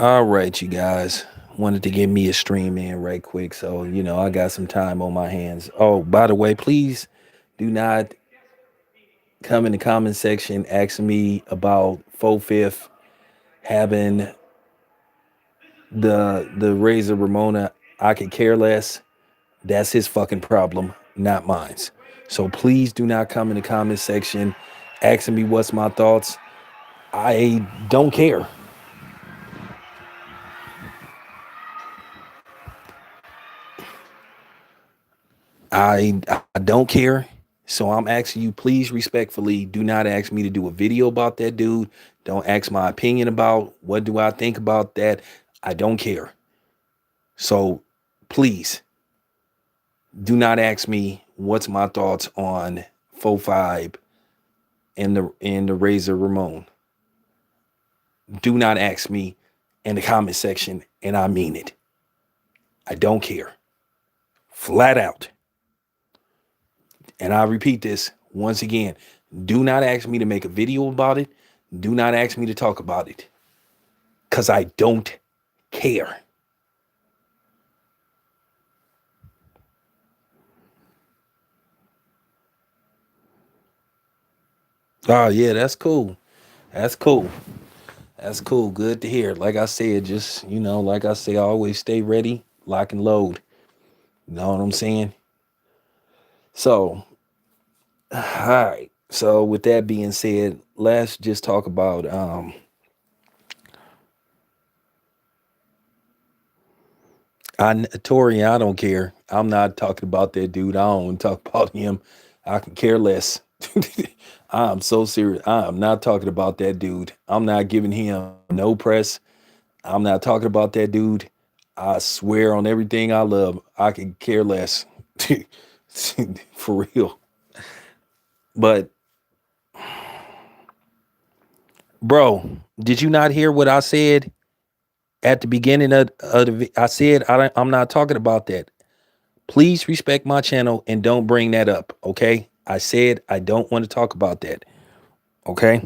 All right, you guys. Wanted to get me a stream in right quick. So, I got some time on my hands. Oh, by the way, please do not come in the comment section asking me about 4 Fifth having the Razor Ramona. I could care less. That's his fucking problem, not mine. So please do not come in the comment section asking me what's my thoughts. I don't care. I don't care. So I'm asking you, please respectfully, do not ask me to do a video about that dude. Don't ask my opinion about what do I think about that. I don't care. So please do not ask me what's my thoughts on 4-5 and the Razor Ramon. Do not ask me in the comment section, and I mean it. I don't care. Flat out. And I repeat this once again. Do not ask me to make a video about it. Do not ask me to talk about it. Because I don't care. Oh, yeah, that's cool. That's cool. That's cool. Good to hear. Like I said, just, like I say, always stay ready, lock and load. You know what I'm saying? So, all right. So, with that being said, let's just talk about Tori. I don't care. I'm not talking about that dude. I don't talk about him. I can care less. I'm so serious. I'm not talking about that dude. I'm not giving him no press. I'm not talking about that dude. I swear on everything I love. I can care less. For real. But bro, did you not hear what I said at the beginning of I said I'm not talking about that. Please respect my channel and don't bring that up, okay? I said I don't want to talk about that, okay?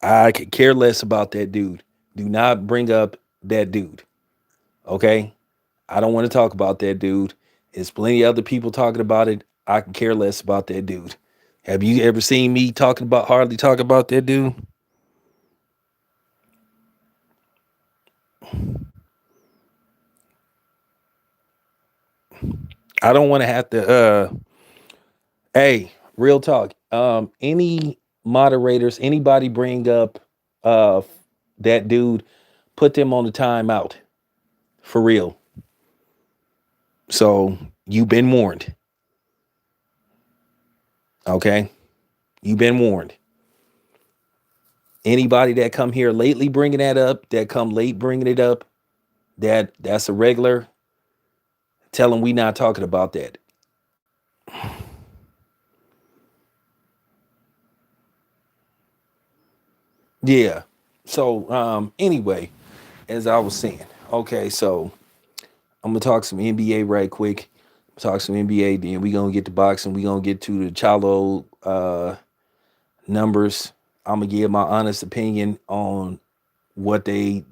I could care less about that dude. Do not bring up that dude, okay? I don't want to talk about that dude. There's plenty of other people talking about it. I can care less about that dude. Have you ever seen me hardly talk about that dude? I don't want to have to hey, real talk. Any moderators, anybody bring up uh that dude, put them on the timeout. For real. So you've been warned. Okay? You've been warned. Anybody that come here lately bringing that up, that come late bringing it up, that's a regular. Tell them we not talking about that. Yeah. So anyway, as I was saying, okay, so I'm gonna talk some NBA right quick. Talk some NBA, then we gonna get to boxing. We gonna get to the Chalo numbers. I'm gonna give my honest opinion on what they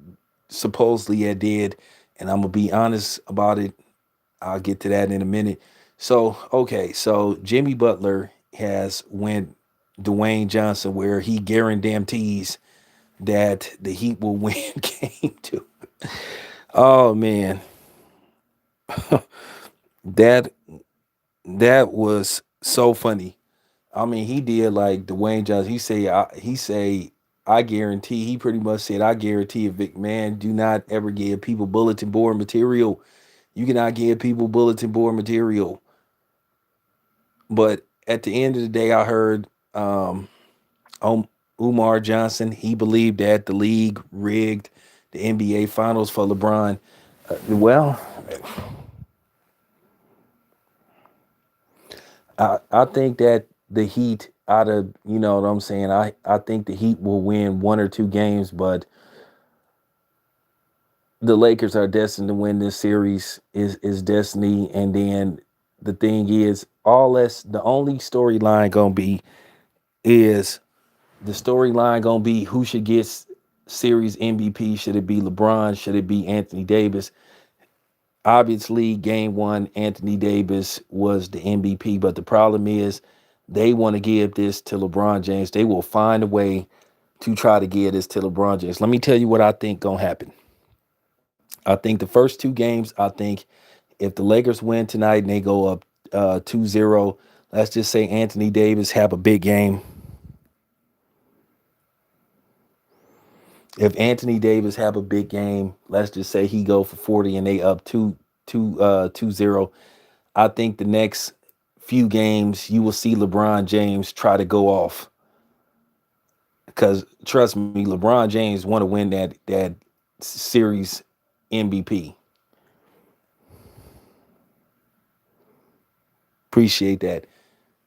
supposedly had did, and I'm gonna be honest about it. I'll get to that in a minute. So, okay, so Jimmy Butler has went Dwayne Johnson where he guarantees that the Heat will win game two. Oh man, that that was so funny. I mean, he did like Dwayne Johnson. I guarantee. He pretty much said, I guarantee if McMahon do not ever give people bulletin board material, you cannot give people bulletin board material. But at the end of the day, I heard Umar Johnson. He believed that the league rigged the NBA Finals for LeBron. Well, I think that the Heat out of what I'm saying. I think the Heat will win one or two games, but the Lakers are destined to win this series. Is destiny, and then the thing is, all that's the only storyline gonna be is the storyline gonna be who should get series MVP? Should it be LeBron? Should it be Anthony Davis? Obviously, game one, Anthony Davis was the MVP, but the problem is they want to give this to LeBron James. They will find a way to try to give this to LeBron James. Let me tell you what I think gonna happen. I think the first two games, I think if the Lakers win tonight and they go up 2-0, let's just say Anthony Davis have a big game. If Anthony Davis have a big game, let's just say he go for 40 and they up 2-0. I think the next few games you will see LeBron James try to go off. Because trust me, LeBron James want to win that series MVP. Appreciate that.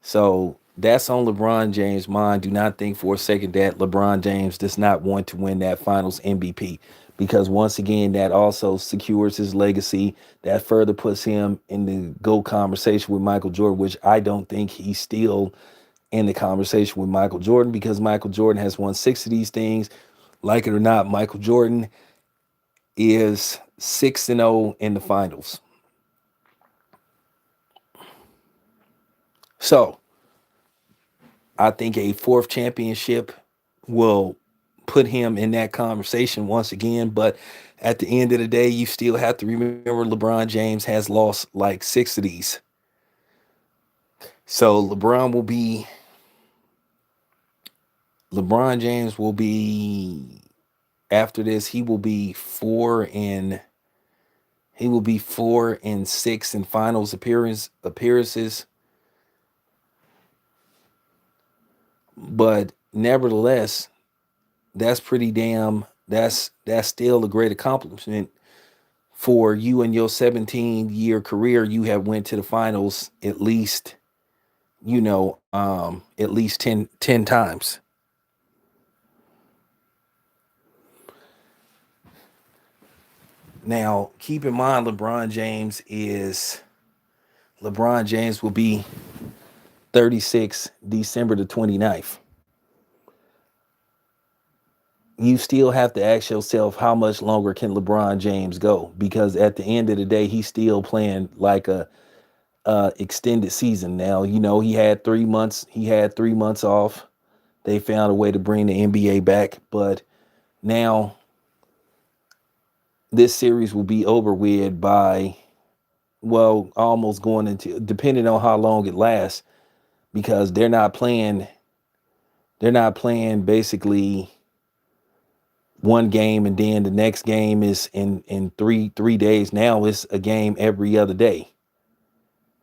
So that's on LeBron James' mind. Do not think for a second that LeBron James does not want to win that finals MVP. Because once again, that also secures his legacy. That further puts him in the GOAT conversation with Michael Jordan, which I don't think he's still in the conversation with Michael Jordan, because Michael Jordan has won 6 of these things. Like it or not, Michael Jordan is 6-0 in the finals. So I think a 4th championship will put him in that conversation once again. But at the end of the day, you still have to remember LeBron James has lost like 6 of these. So LeBron James will be, after this, he will be 4-6 in finals appearances. But nevertheless, that's still a great accomplishment for you in your 17-year career. You have went to the finals at least, at least 10 times. Now, keep in mind, LeBron James will be 36 December the 29th. You still have to ask yourself, how much longer can LeBron James go? Because at the end of the day, he's still playing like a extended season. Now, he had 3 months. He had 3 months off. They found a way to bring the NBA back, but now this series will be over with by, well, almost going into, depending on how long it lasts, because they're not playing basically one game and then the next game is in three days. Now it's a game every other day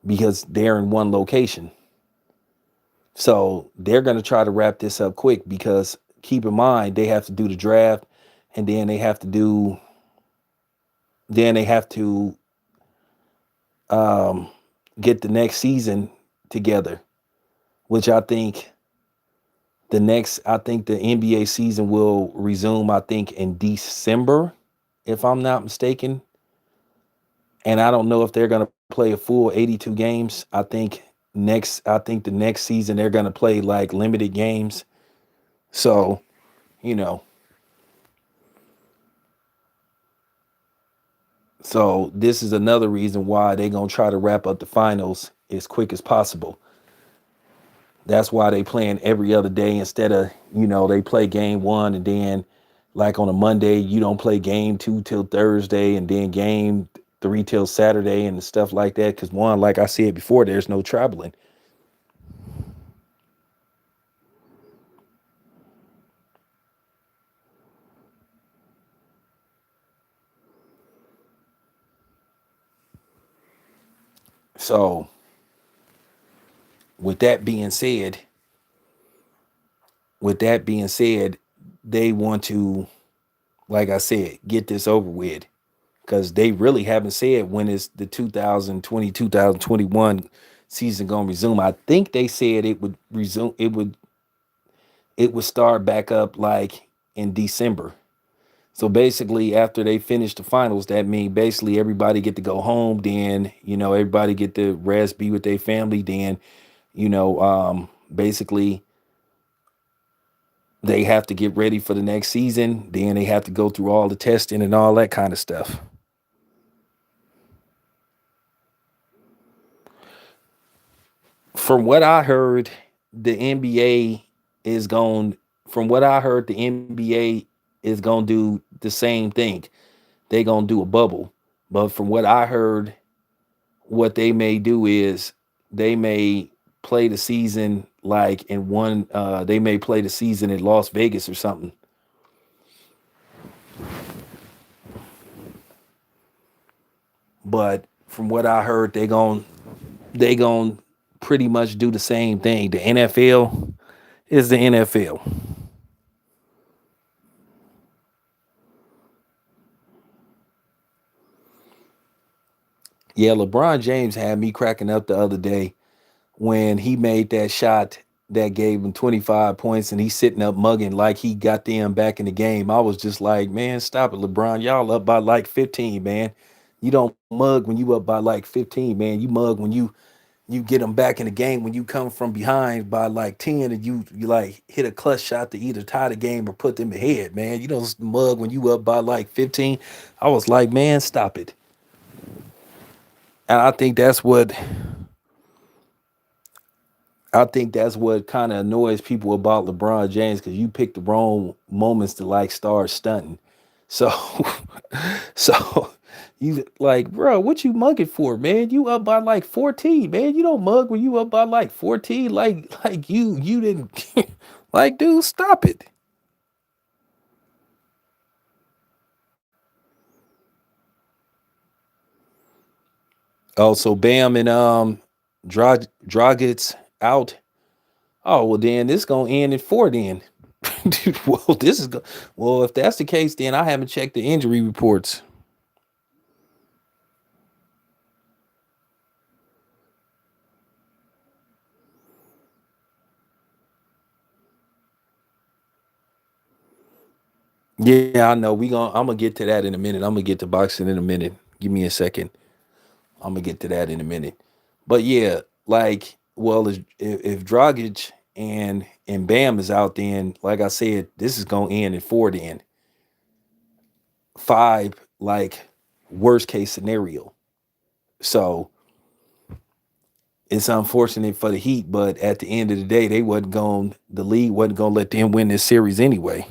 because they're in one location. So they're going to try to wrap this up quick, because keep in mind, they have to do the draft, and then they have to get the next season together, which I think the NBA season will resume, I think, in December, if I'm not mistaken. And I don't know if they're going to play a full 82 games. I think the next season they're going to play like limited games. So, so this is another reason why they're going to try to wrap up the finals as quick as possible. That's why they playing every other day instead of, they play game 1 and then like on a Monday, you don't play game 2 till Thursday and then game 3 till Saturday and stuff like that. Because one, like I said before, there's no traveling. So with that being said, they want to, like I said, get this over with, because they really haven't said when is the 2020-2021 season going to resume. I think they said it would resume. It would start back up like in December. So basically, after they finish the finals, that means basically everybody get to go home. Then, everybody get to rest, be with their family. Then, basically They have to get ready for the next season. Then they have to go through all the testing and all that kind of stuff. From what I heard, the NBA is going. From what I heard, the NBA is going to do the same thing. They going to do a bubble. But from what I heard, what they may do is they may play the season like in one. They may play the season in Las Vegas or something. But from what I heard, they gon' pretty much do the same thing. The NFL is the NFL. Yeah, LeBron James had me cracking up the other day when he made that shot that gave him 25 points and he's sitting up mugging like he got them back in the game. I was just like, man, stop it, LeBron. Y'all up by like 15, man. You don't mug when you up by like 15, man. You mug when you get them back in the game when you come from behind by like 10 and you like hit a clutch shot to either tie the game or put them ahead, man. You don't mug when you up by like 15. I was like, man, stop it. And I think that's what kind of annoys people about LeBron James because you pick the wrong moments to like start stunting. So, so you like, bro, what you mugging for, man? You up by like 14, man. You don't mug when you up by like 14. Like you didn't like, dude, stop it. Oh, so Bam and Dragic's out. Oh well, then this gonna end in four. Then, dude. Well, well. If that's the case, then I haven't checked the injury reports. Yeah, I know. I'm gonna get to that in a minute. I'm gonna get to boxing in a minute. Give me a second. I'm gonna get to that in a minute. But yeah, like, well, if Dragic and Bam is out, then like I said, this is gonna end in four. Then five, like worst case scenario. So it's unfortunate for the Heat, but at the end of the day, they wasn't going. The league wasn't gonna let them win this series anyway.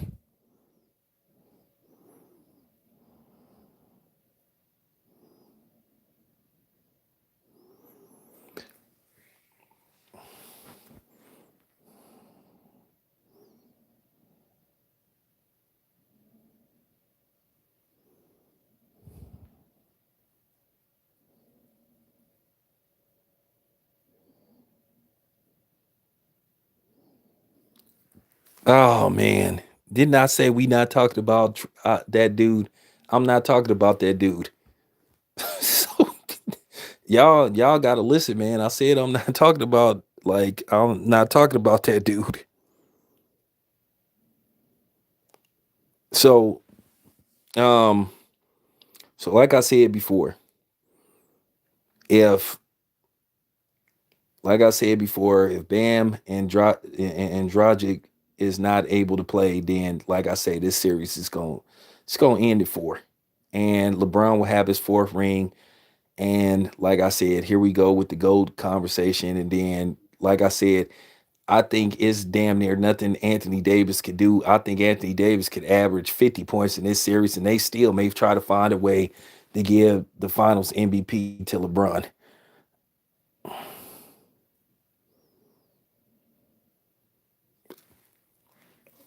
Oh man, didn't I say we not talking about that dude? I'm not talking about that dude. So y'all gotta listen, man. I said I'm not talking about like I'm not talking about that dude. So um so like I said before, if if Bam and Dragic is not able to play, then like I say, this series is going it's gonna end at four. And LeBron will have his fourth ring. And like I said, here we go with the gold conversation. And then, like I said, I think it's damn near nothing Anthony Davis could do. I think Anthony Davis could average 50 points in this series, and they still may try to find a way to give the finals MVP to LeBron.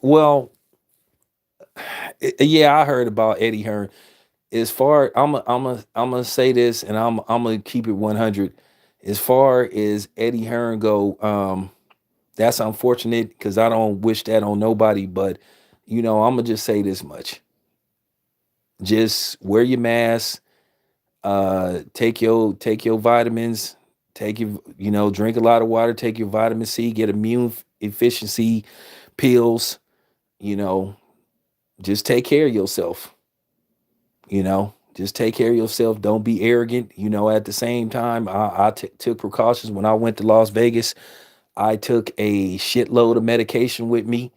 Well, yeah, I heard about Eddie Hearn. As far I'm gonna say this, and I'm gonna keep it 100. As far as Eddie Hearn go, that's unfortunate because I don't wish that on nobody. But I'm gonna just say this much: just wear your mask, take your vitamins, take your drink a lot of water, take your vitamin C, get immune efficiency pills. You know, just take care of yourself. Just take care of yourself. Don't be arrogant. At the same time, I took precautions when I went to Las Vegas. I took a shitload of medication with me.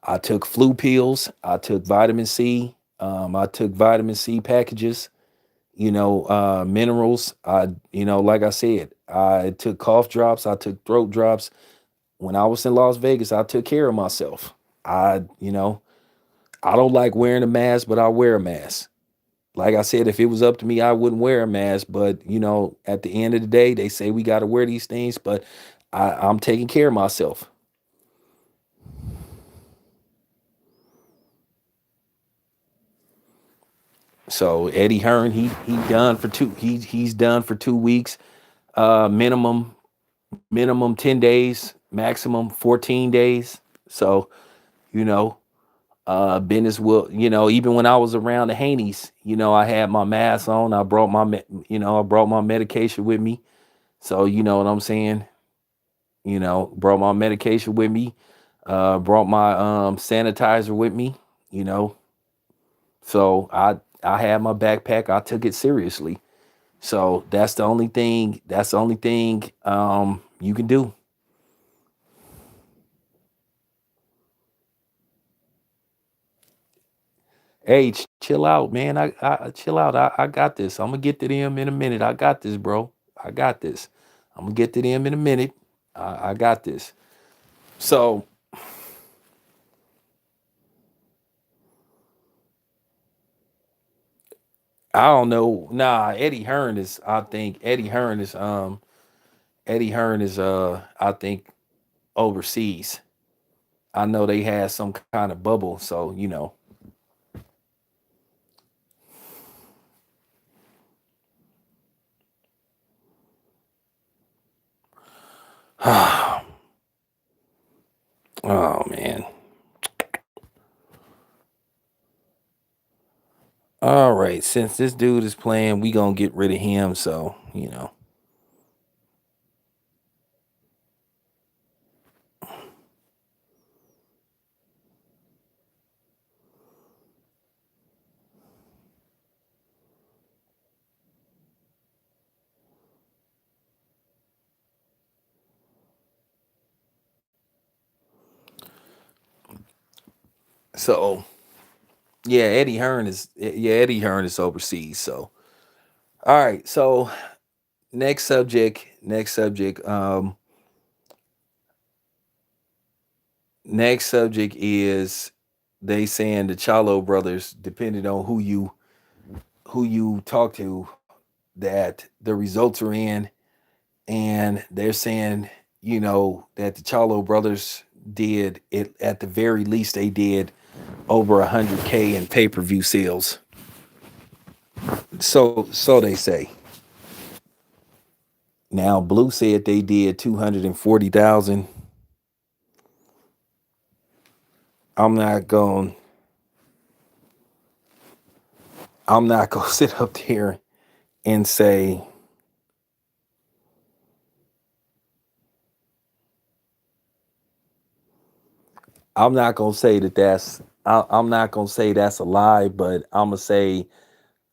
I took flu pills. I took vitamin C. I took vitamin C packages. Minerals. Like I said, I took cough drops. I took throat drops. When I was in Las Vegas, I took care of myself. I don't like wearing a mask, but I wear a mask. Like I said, if it was up to me, I wouldn't wear a mask. But at the end of the day, they say we got to wear these things. But I'm taking care of myself. So Eddie Hearn, he done for two. He's done for 2 weeks. Minimum 10 days, maximum 14 days. So you know, business will. Even when I was around the Haney's, I had my mask on. I brought my medication with me. So you know what I'm saying. Brought my medication with me. Brought my sanitizer with me. You know, so I had my backpack. I took it seriously. So that's the only thing. That's the only thing you can do. Hey, chill out, man. I chill out. I got this. I'm gonna get to them in a minute. I got this, bro. I got this. I'm gonna get to them in a minute. I got this. So I don't know. Nah, Eddie Hearn is. I think Eddie Hearn is. Eddie Hearn is. I think overseas. I know they had some kind of bubble. So Oh man. All right. Since this dude is playing, we gonna get rid of him. So. So yeah, Eddie Hearn is overseas. So all right. So next subject. Next subject. Next subject is they saying the Chalo brothers, depending on who you talk to, that the results are in, and they're saying that the Chalo brothers did it at the very least. They did over 100K in pay-per-view sales. So they say. Now Blue said they did 240,000. I'm not going. I'm not going to sit up there and say I'm not gonna say that I'm not gonna say that's a lie, but I'm gonna say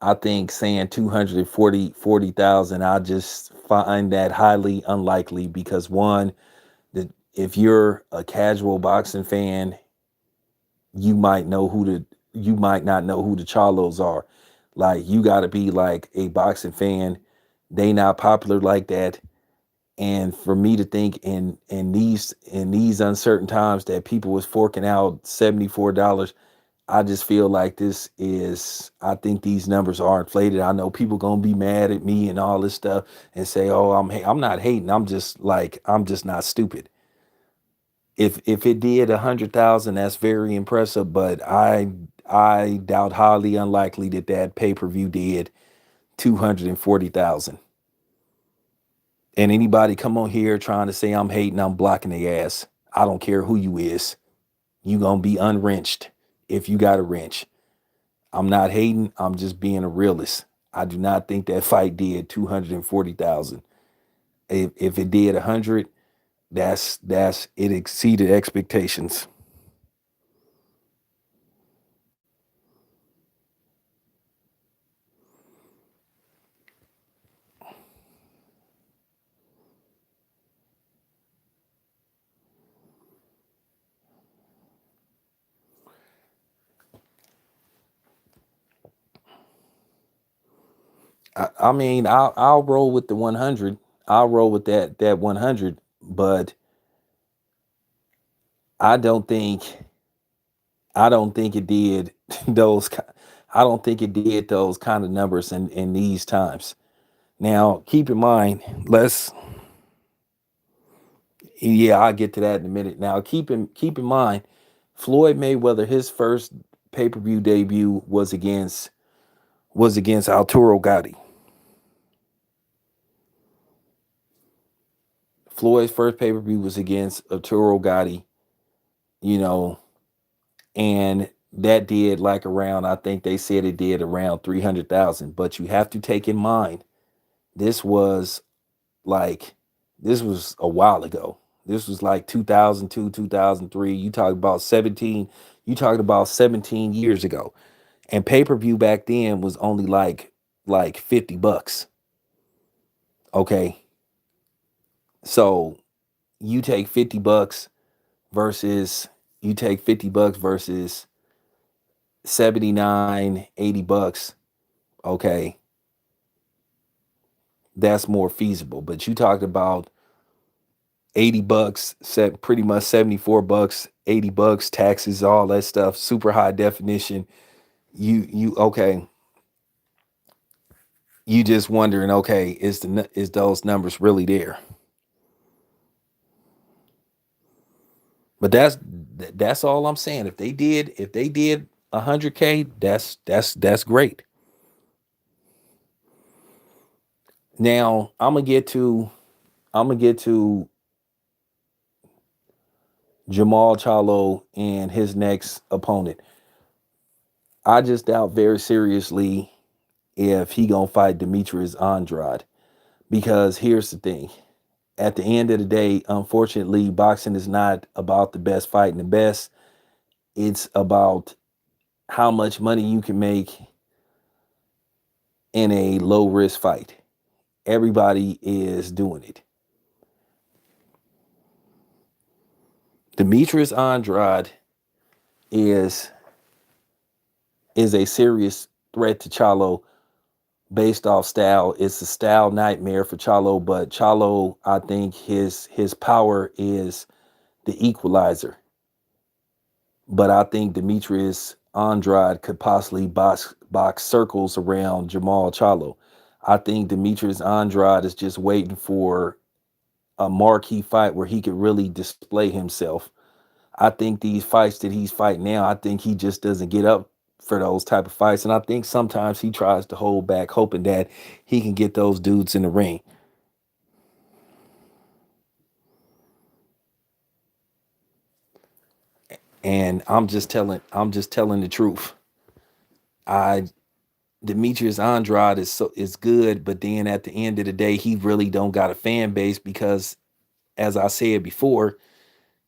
I think saying 240,000, I just find that highly unlikely because one, that if you're a casual boxing fan, you might know who the you might not know who the Charlos are. Like you got to be like a boxing fan. They not popular like that. And for me to think in these uncertain times that people was forking out $74, I just feel like I think these numbers are inflated. I know people gonna be mad at me and all this stuff and say, "Oh, I'm not hating. I'm just not stupid." If it did 100,000, that's very impressive. But I doubt highly unlikely that pay-per-view did 240,000. And anybody come on here trying to say I'm hating, I'm blocking their ass. I don't care who you is. You gonna be unwrenched if you got a wrench. I'm not hating. I'm just being a realist. I do not think that fight did 240,000. If it did 100, that's it exceeded expectations. I mean, I'll roll with the 100. I'll roll with that 100, but I don't think I don't think it did those ki- I don't think it did those kind of numbers in these times. Now, keep in mind, let's yeah, I'll get to that in a minute. Now, keep in mind, Floyd Mayweather, his first pay-per-view debut was against Arturo Gotti. Floyd's first pay-per-view was against Arturo Gotti, you know, and that did like around, I think they said it did around 300,000. But you have to take in mind, this was like, this was a while ago. This was like 2002, 2003. You talked about 17 years ago. And pay-per-view back then was only like $50. Okay. So you take 50 bucks versus you take 50 bucks versus 79, 80 bucks. Okay, that's more feasible. But you talked about 80 bucks, set pretty much 74 bucks, 80 bucks, taxes, all that stuff, super high definition. You okay, you just wondering, okay, is those numbers really there? But that's all I'm saying. If they did 100K, that's great. Now I'm gonna get to Jamal Charlo and his next opponent. I just doubt very seriously if he gonna fight Demetrius Andrade, because here's the thing: at the end of the day, unfortunately, boxing is not about the best fighting the best. It's about how much money you can make in a low risk fight. Everybody is doing it. Demetrius Andrade is is a serious threat to Charlo based off style. It's a style nightmare for Charlo, but Charlo, I think his power is the equalizer. But I think Demetrius Andrade could possibly box circles around Jamal Charlo. I think Demetrius Andrade is just waiting for a marquee fight where he could really display himself. I think these fights that he's fighting now, I think he just doesn't get up for those type of fights. And I think sometimes he tries to hold back, hoping that he can get those dudes in the ring. And I'm just telling the truth. I Demetrius Andrade is good, but then at the end of the day, he really don't got a fan base because, as I said before,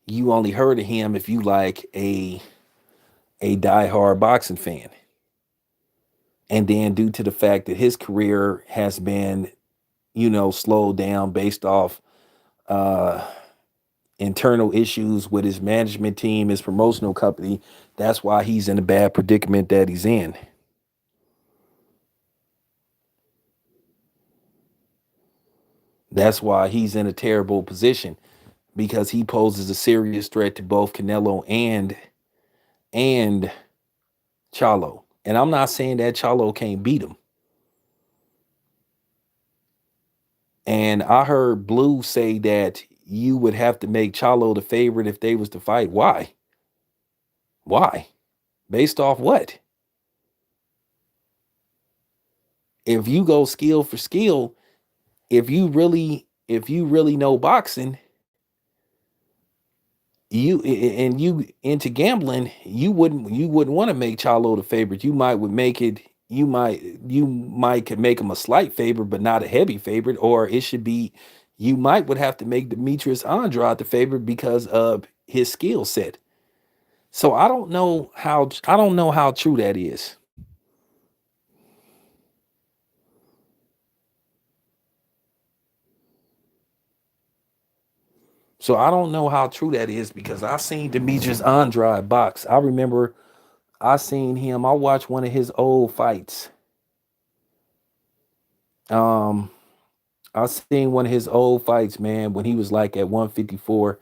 you only heard of him if you like a diehard boxing fan. And then due to the fact that his career has been, slowed down based off uh internal issues with his management team, his promotional company, that's why he's in the bad predicament that he's in. That's why he's in a terrible position, because he poses a serious threat to both Canelo and Charlo. And I'm not saying that Charlo can't beat him. And I heard Blue say that you would have to make Charlo the favorite if they was to fight. Why? Why? Based off what? If you go skill for skill, if you really know boxing, and you into gambling, you wouldn't want to make Charlo the favorite. You might could make him a slight favorite, but not a heavy favorite. Or it should be, you might would have to make Demetrius Andrade the favorite because of his skill set. So I don't know how true that is. So I don't know how true that is, because I seen Demetrius Andrade box. I remember I seen him. I watched one of his old fights, Um, I seen one of his old fights, man, when he was like at 154.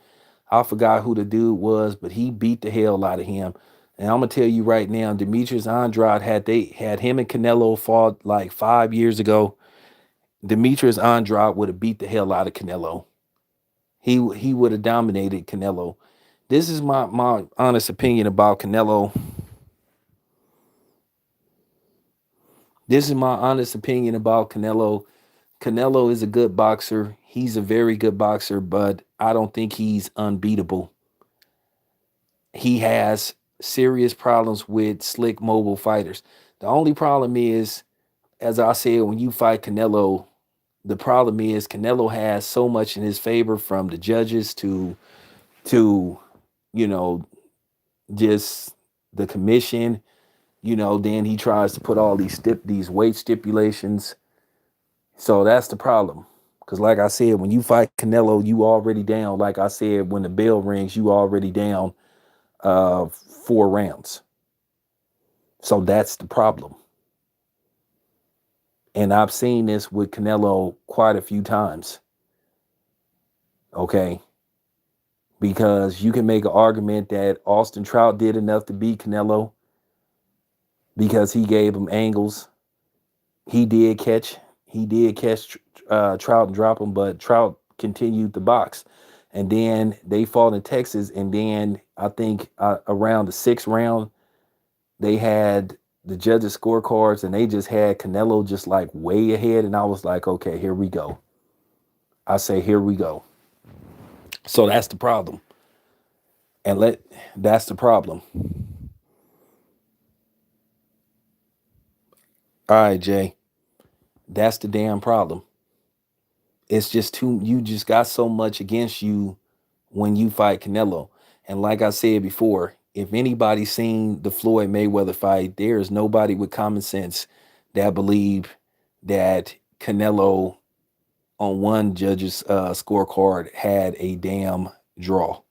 I forgot who the dude was, but he beat the hell out of him. And I'm gonna tell you right now, Demetrius Andrade had him and Canelo fought like 5 years ago. Demetrius Andrade would have beat the hell out of Canelo. He would have dominated Canelo. This is my honest opinion about Canelo. This is my honest opinion about Canelo. Canelo is a good boxer. He's a very good boxer, but I don't think he's unbeatable. He has serious problems with slick mobile fighters. The only problem is, as I said, when you fight Canelo, the problem is Canelo has so much in his favor from the judges to you know just the commission. Then he tries to put all these weight stipulations. So that's the problem. Because like I said, when you fight Canelo, you already down. Like I said, when the bell rings, you already down 4 rounds. So that's the problem. And I've seen this with Canelo quite a few times. Okay. Because you can make an argument that Austin Trout did enough to beat Canelo because he gave him angles. He did catch, Trout and drop him, but Trout continued to box. And then they fought in Texas, and then I think around the 6th round, they had the judges' scorecards, and they just had Canelo just like way ahead, and I was like, okay, here we go. I say, here we go. So that's the problem, and that's the problem. All right, Jay, that's the damn problem. It's just too. You just got so much against you when you fight Canelo. And like I said before, if anybody's seen the Floyd Mayweather fight, there is nobody with common sense that believe that Canelo on one judge's scorecard had a damn draw.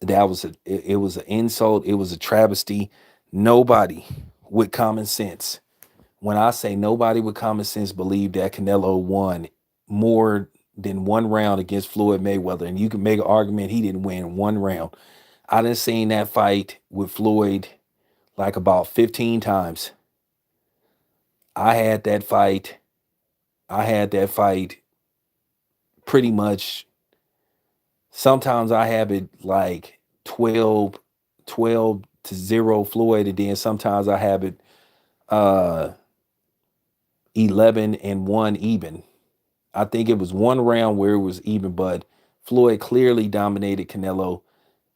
That was it was an insult. It was a travesty. Nobody with common sense. When I say nobody with common sense believed that Canelo won more than 1 round against Floyd Mayweather, and you can make an argument he didn't win 1 round. I done seen that fight with Floyd like about 15 times. I had that fight. I had that fight pretty much. Sometimes I have it like 12 to 0 Floyd, and then sometimes I have it uh 11-1 even. I think it was 1 round where it was even, but Floyd clearly dominated Canelo.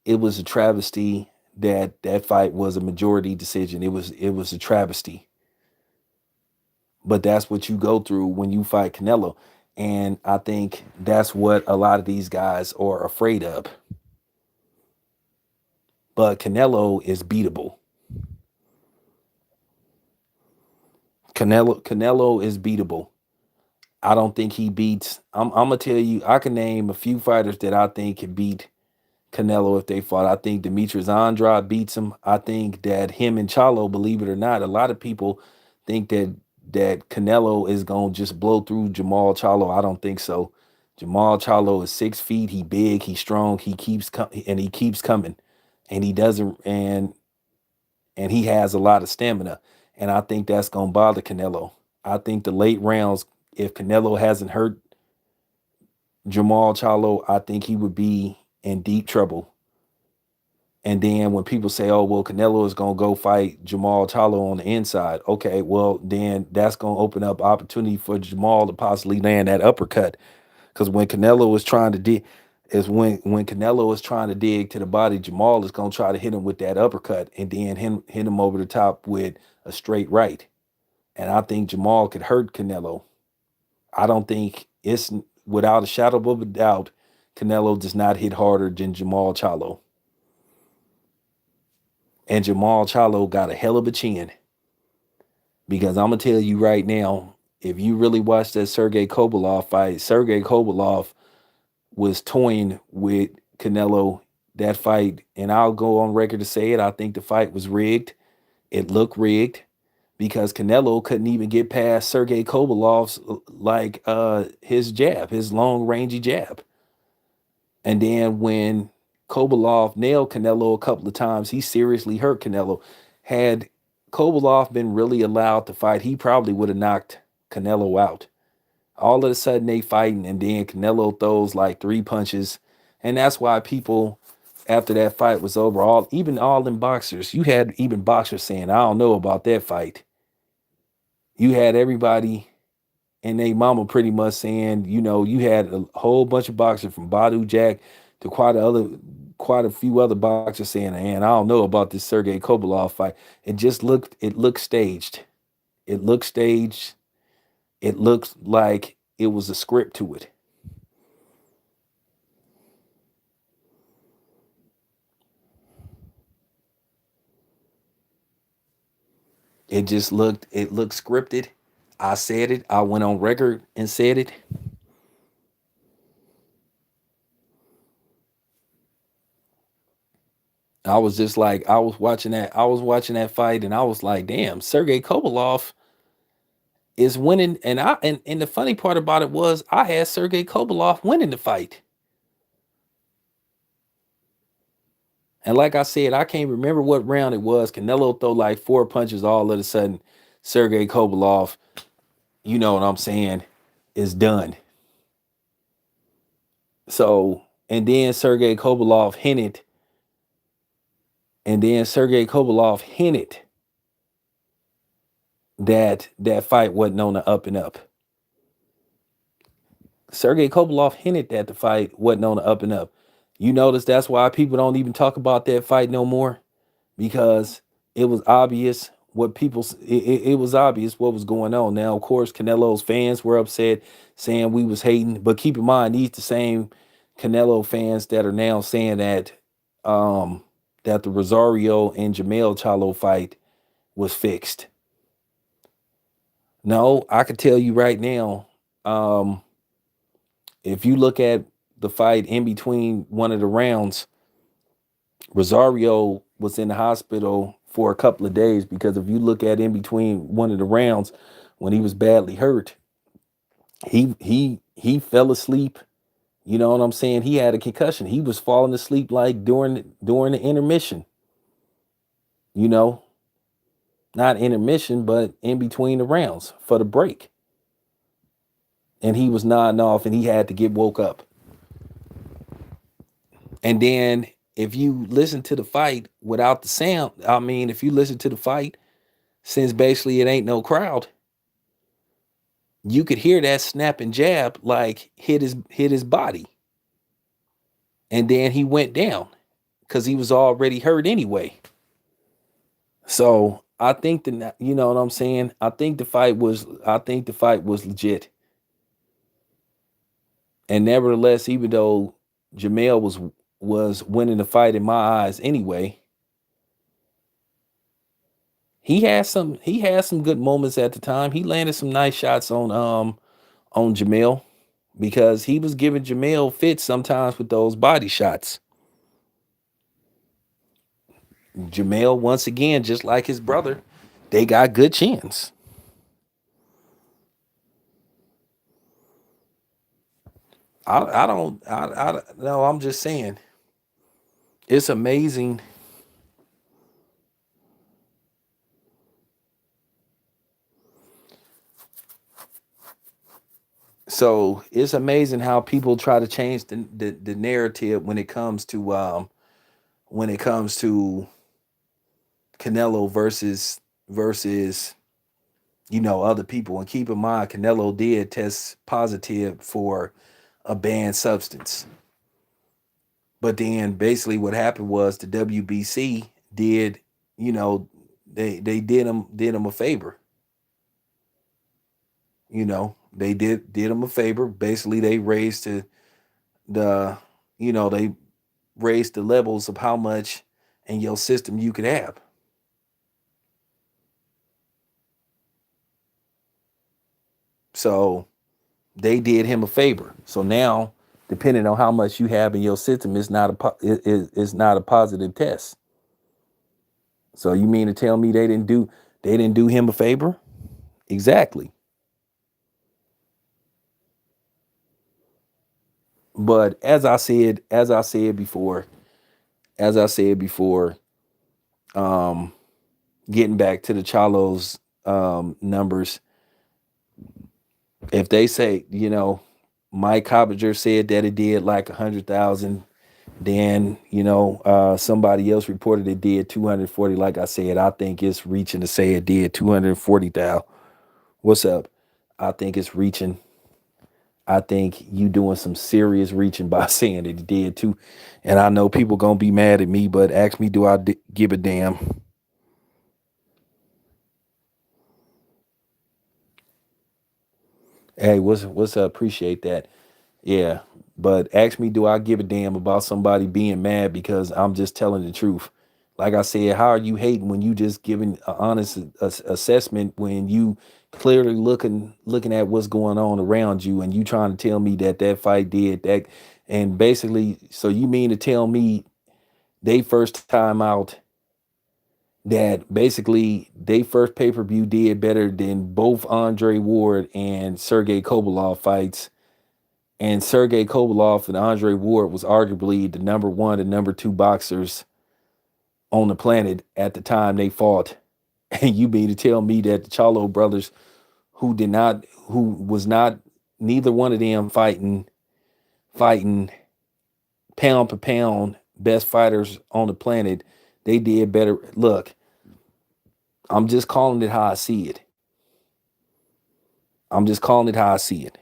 It was a travesty that that fight was a majority decision. It was a travesty. But that's what you go through when you fight Canelo. And I think that's what a lot of these guys are afraid of. But Canelo is beatable. Canelo is beatable. I don't think he beats. I'm gonna tell you, I can name a few fighters that I think can beat Canelo if they fought. I think Demetrius Andrade beats him. I think that him and Chalo, believe it or not, a lot of people think that Canelo is gonna just blow through Jamal Chalo. I don't think so. Jamal Chalo is 6 feet. He big. He's strong. He keeps coming, and he doesn't and he has a lot of stamina. And I think that's gonna bother Canelo. I think the late rounds, if Canelo hasn't hurt Jamal Chalo, I think he would be in deep trouble. And then when people say, "Oh, well, Canelo is gonna go fight Jamal Charlo on the inside," okay, well, then that's gonna open up opportunity for Jamal to possibly land that uppercut. Because when Canelo is trying to dig, is when Canelo is trying to dig to the body, Jamal is gonna try to hit him with that uppercut, and then hit him over the top with a straight right. And I think Jamal could hurt Canelo. I don't think it's without a shadow of a doubt, Canelo does not hit harder than Jamal Charlo. And Jamal Charlo got a hell of a chin. Because I'm gonna tell you right now, if you really watch that Sergey Kovalov fight, Sergey Kovalov was toying with Canelo that fight, and I'll go on record to say it. I think the fight was rigged. It looked rigged, because Canelo couldn't even get past Sergey Kovalov's his jab, his long rangy jab. And then when Kovalov nailed Canelo a couple of times, he seriously hurt Canelo. Had Kovalov been really allowed to fight, he probably would have knocked Canelo out. All of a sudden they fighting, and then Canelo throws like 3 punches. And that's why people, after that fight was over, all them boxers, you had even boxers saying, I don't know about that fight. You had everybody and they mama pretty much saying, you had a whole bunch of boxers from Badu Jack to quite a few other boxers saying, man, I don't know about this Sergey Kovalov fight. It looked staged. It looked staged. It looked like it was a script to it. It looked scripted. I said it. I went on record and said it. I was just like, I was watching that fight and I was like, damn, Sergey Kovalov is winning. And the funny part about it was I had Sergey Kovalov winning the fight. And like I said, I can't remember what round it was. Canelo throw like 4 punches, all of a sudden, Sergey Kovalov, you know what I'm saying, is done. So, and then Sergey Kovalov hinted that that fight wasn't on the up and up. Sergey Kovalov hinted that the fight wasn't on the up and up. You notice that's why people don't even talk about that fight no more, because it was obvious it was obvious what was going on. Now, of course, Canelo's fans were upset, saying we was hating. But keep in mind, these the same Canelo fans that are now saying that the Rosario and Jamel Charlo fight was fixed. No, I can tell you right now, if you look at the fight in between one of the rounds, Rosario was in the hospital for a couple of days, because if you look at in between one of the rounds when he was badly hurt, he fell asleep. You know what I'm saying? He had a concussion. He was falling asleep like during the intermission. You know, not intermission, but in between the rounds for the break. And he was nodding off and he had to get woke up. And then if you listen to the fight without the sound, I mean, if you listen to the fight, since basically it ain't no crowd, you could hear that snapping jab like hit his body. And then he went down because he was already hurt anyway. So I think you know what I'm saying? I think the fight was legit. And nevertheless, even though Jamel was winning the fight in my eyes anyway, he had some good moments at the time. He landed some nice shots on Jamel, because he was giving Jamel fits sometimes with those body shots. Jamel, once again, just like his brother, they got good chins. I don't I no, I'm just saying it's amazing. So it's amazing how people try to change the narrative when it comes to Canelo versus other people. And keep in mind, Canelo did test positive for a banned substance. But then basically what happened was the WBC did, they did him a favor. They did him a favor. Basically, they raised the they raised the levels of how much in your system you could have. So they did him a favor. So now, depending on how much you have in your system, it's not a positive test. So you mean to tell me they They didn't do him a favor. Exactly. But as I said before, um, getting back to the Chalos numbers, if they say, Mike Coppinger said that it did like 100,000, then somebody else reported it did 240. Like I said, I think it's reaching to say it did 240,000. What's up? I think it's reaching. I think you doing some serious reaching by saying that it did too. And I know people gonna be mad at me, but ask me, do I give a damn? Hey, what's up? Appreciate that. Yeah, but ask me, do I give a damn about somebody being mad because I'm just telling the truth? Like I said, how are you hating when you just giving an honest assessment when you clearly looking at what's going on around you and you trying to tell me that that fight did that, and basically, so you mean to tell me they first time out that basically they first pay-per-view did better than both Andre Ward and Sergey Kovalov fights, and Sergey Kovalov and Andre Ward was arguably the number one and number two boxers on the planet at the time they fought. And you mean to tell me that the Charlo brothers, who was not, neither one of them fighting pound per pound best fighters on the planet, they did better. Look, I'm just calling it how I see it. I'm just calling it how I see it.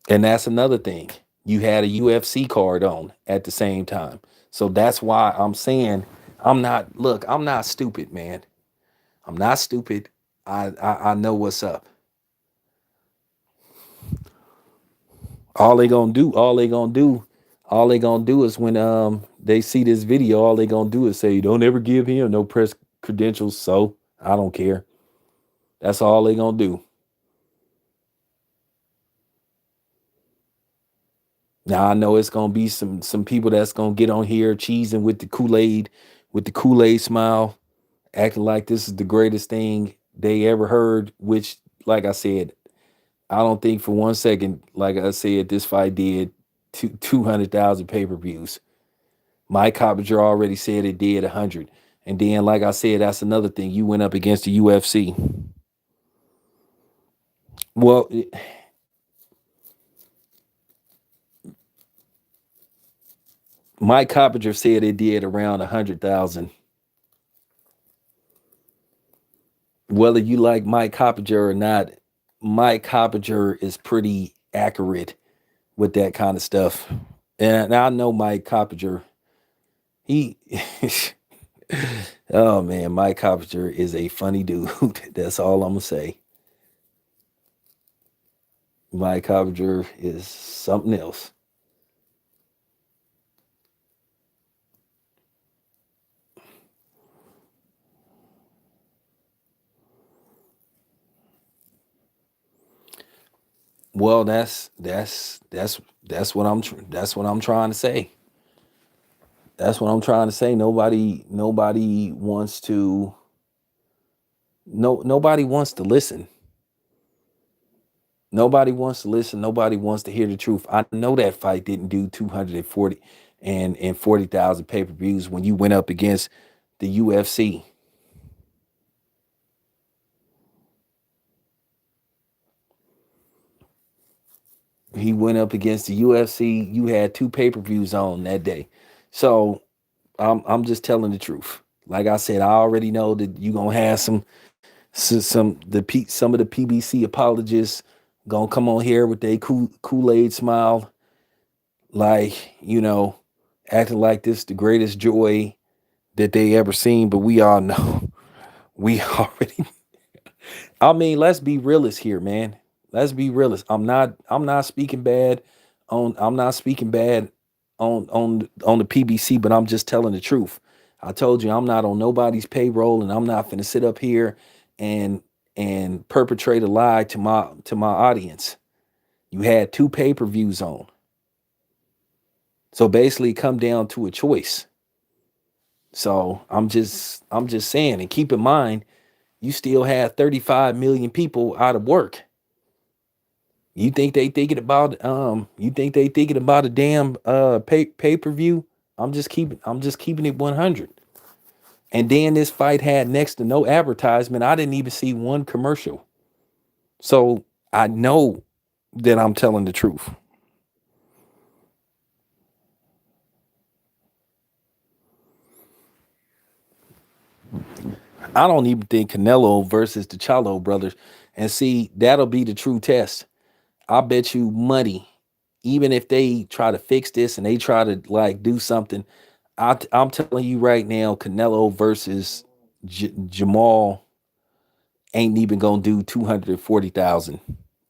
And that's another thing. You had a UFC card on at the same time. So that's why I'm saying I'm not stupid, man. I'm not stupid. I know what's up. All they gonna do is when they see this video, all they gonna do is say, don't ever give him no press credentials. So I don't care. That's all they gonna do. Now I know it's gonna be some people that's gonna get on here cheesing with the Kool-Aid smile, acting like this is the greatest thing they ever heard, which, like I said, I don't think for one second, like I said, this fight did 200,000 pay-per-views. Mike Coppinger already said it did 100. And then, like I said, that's another thing. You went up against the UFC. Well, Mike Coppinger said it did around 100,000. Whether you like Mike Coppinger or not, Mike Coppinger is pretty accurate with that kind of stuff. And I know Mike Coppinger. He, oh man, Mike Coppinger is a funny dude. That's all I'm gonna say. Mike Coppinger is something else. Well, that's what I'm trying to say. That's what I'm trying to say. Nobody wants to nobody wants to listen. Nobody wants to listen. Nobody wants to hear the truth. I know that fight didn't do 240 and 40,000 pay-per-views when you went up against the UFC. He went up against the UFC. You had two pay-per-views on that day. So I'm just telling the truth. Like I said, I already know that you're gonna have some of the PBC apologists gonna come on here with their Kool-Aid smile, like, acting like this the greatest joy that they ever seen. But we all know, we already. I mean, let's be realists here, man. Let's be realists. I'm not speaking bad I'm not speaking bad on the PBC, but I'm just telling the truth. I told you I'm not on nobody's payroll, and I'm not finna sit up here and perpetrate a lie to my audience. You had two pay-per-views on. So basically it come down to a choice. So I'm just saying, and keep in mind, you still have 35 million people out of work. You think they thinking about a damn pay-per-view? I'm just keeping it 100. And then this fight had next to no advertisement. I didn't even see one commercial. So I know that I'm telling the truth. I don't even think Canelo versus the Chalo brothers. And see, that'll be the true test. I bet you money, even if they try to fix this and they try to like do something, I'm telling you right now, Canelo versus Jamal ain't even gonna do 240,000.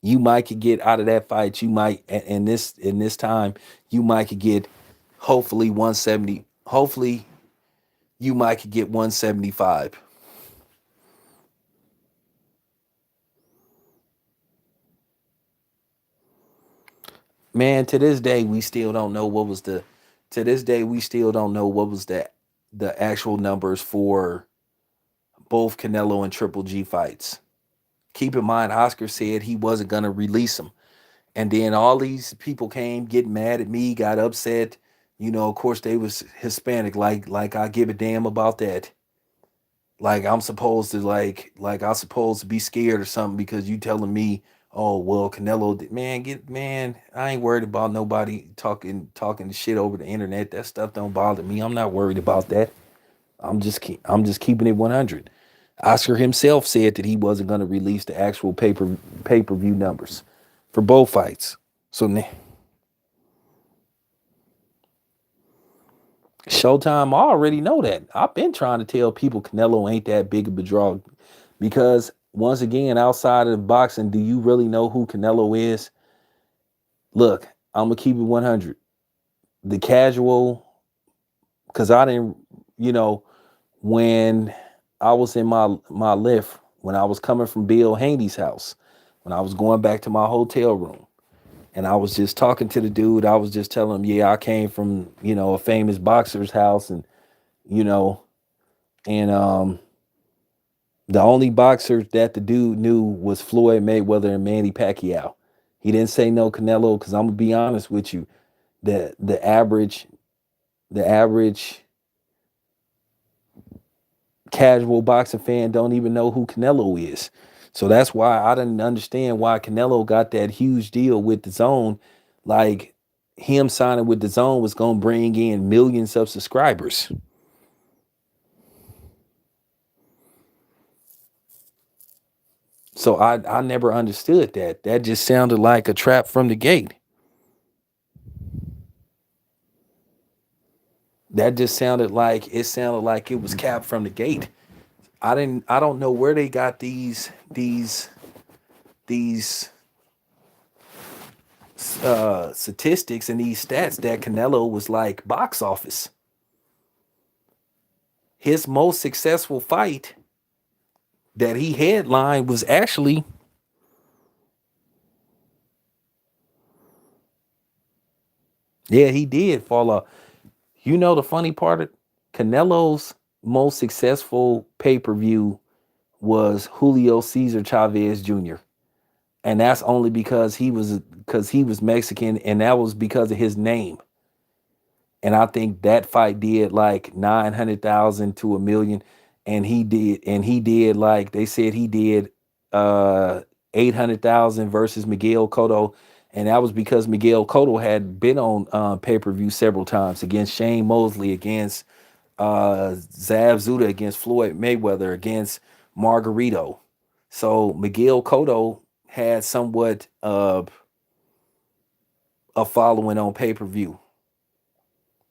You might could get out of that fight. You might in this time, you might could get hopefully 170. Hopefully, you might could get 175. Man, to this day, we still don't know what was the. To this day, we still don't know what was the actual numbers for both Canelo and Triple G fights. Keep in mind, Oscar said he wasn't gonna release them, and then all these people came getting mad at me, got upset. Of course, they was Hispanic. Like I give a damn about that. Like I'm supposed to I'm supposed to be scared or something because you telling me, oh well, Canelo, man, I ain't worried about nobody talking shit over the internet. That stuff don't bother me. I'm not worried about that. I'm just keeping it 100. Oscar himself said that he wasn't going to release the actual pay per view numbers for both fights. So Showtime, I already know that. I've been trying to tell people Canelo ain't that big of a draw because once again, outside of boxing, do you really know who Canelo is? Look, I'm gonna keep it 100. The casual, because I didn't, you know, when I was in my lift, when I was coming from Bill Haney's house, when I was going back to my hotel room, and I was just talking to the dude, I was just telling him, yeah, I came from a famous boxer's house, and you know, and the only boxer that the dude knew was Floyd Mayweather and Manny Pacquiao. He didn't say no Canelo because I'm gonna be honest with you, the average casual boxing fan don't even know who Canelo is. So that's why I didn't understand why Canelo got that huge deal with the zone. Like him signing with the zone was gonna bring in millions of subscribers. So I never understood that. That just sounded like a trap from the gate. That just sounded like it was capped from the gate. I don't know where they got these statistics and these stats that Canelo was like box office. His most successful fight that he headlined was actually, yeah, he did fall off. The funny part of Canelo's most successful pay-per-view was Julio Cesar Chavez Jr. And that's only because he was Mexican, and that was because of his name. And I think that fight did like 900,000 to a million, and he did like they said he did 800,000 versus Miguel Cotto, and that was because Miguel Cotto had been on pay per view several times against Shane Mosley, against Zav Zuda, against Floyd Mayweather, against Margarito. So Miguel Cotto had somewhat of a following on pay per view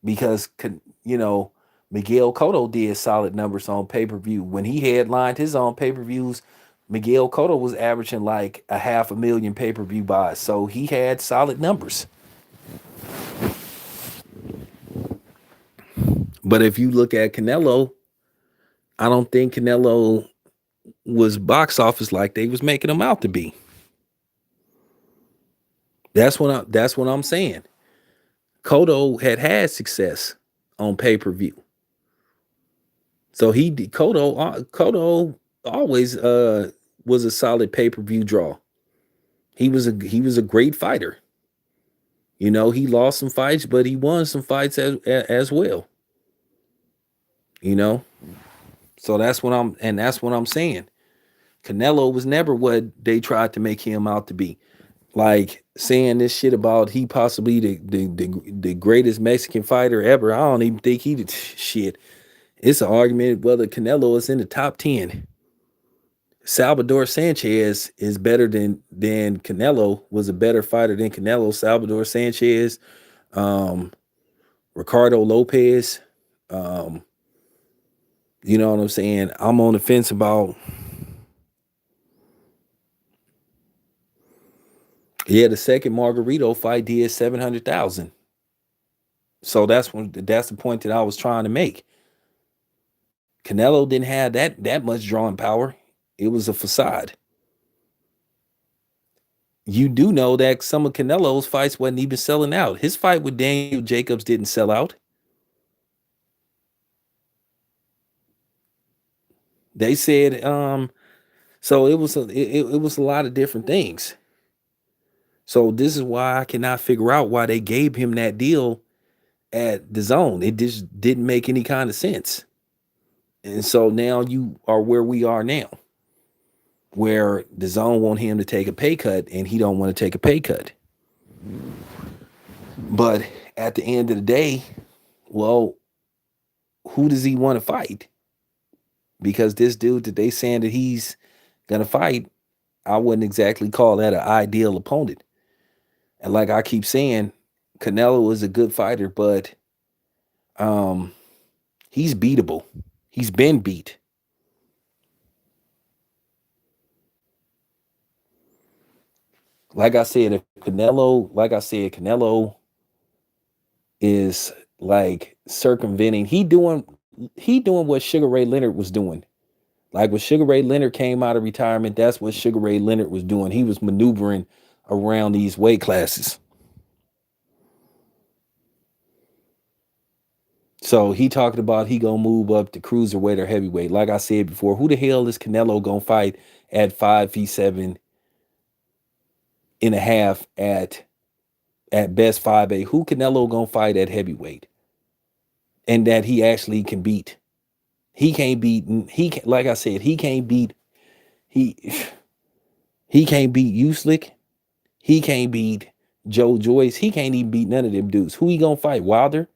because you know Miguel Cotto did solid numbers on pay per view when he headlined his own pay per views. Miguel Cotto was averaging like a half a million pay per view buys, so he had solid numbers. But if you look at Canelo, I don't think Canelo was box office like they was making him out to be. That's what I'm saying. Cotto had success on pay per view. So Cotto always was a solid pay-per-view draw. He was a great fighter. You know, he lost some fights, but he won some fights as well. You know, so that's what I'm saying. Canelo was never what they tried to make him out to be. Like saying this shit about he possibly the greatest Mexican fighter ever. I don't even think he did shit. It's an argument whether Canelo is in the top 10. Salvador Sanchez is better than Canelo, was a better fighter than Canelo. Salvador Sanchez, Ricardo Lopez, um, you know what I'm saying? I'm on the fence about. Yeah, the second Margarito fight did 700,000. So that's the point that I was trying to make. Canelo didn't have that much drawing power. It was a facade. You do know that some of Canelo's fights wasn't even selling out. His fight with Daniel Jacobs didn't sell out. They said so it was a lot of different things. So this is why I cannot figure out why they gave him that deal at the zone. It just didn't make any kind of sense. And so now you are where we are now, where the zone want him to take a pay cut and he don't want to take a pay cut. But at the end of the day, well, who does he want to fight? Because this dude that they saying that he's gonna fight, I wouldn't exactly call that an ideal opponent. And like I keep saying, Canelo is a good fighter, but he's beatable. He's been beat. Like I said, Canelo is like circumventing. He doing what Sugar Ray Leonard was doing. Like when Sugar Ray Leonard came out of retirement, that's what Sugar Ray Leonard was doing. He was maneuvering around these weight classes. So he talking about he gonna move up to cruiserweight or heavyweight. Like I said before, who the hell is Canelo gonna fight at 5 feet 7.5 at best 5'8"? Who Canelo gonna fight at heavyweight? And that he actually can beat. He can't beat. Like I said, he can't beat. He he can't beat Uslick. He can't beat Joe Joyce. He can't even beat none of them dudes. Who he gonna fight? Wilder.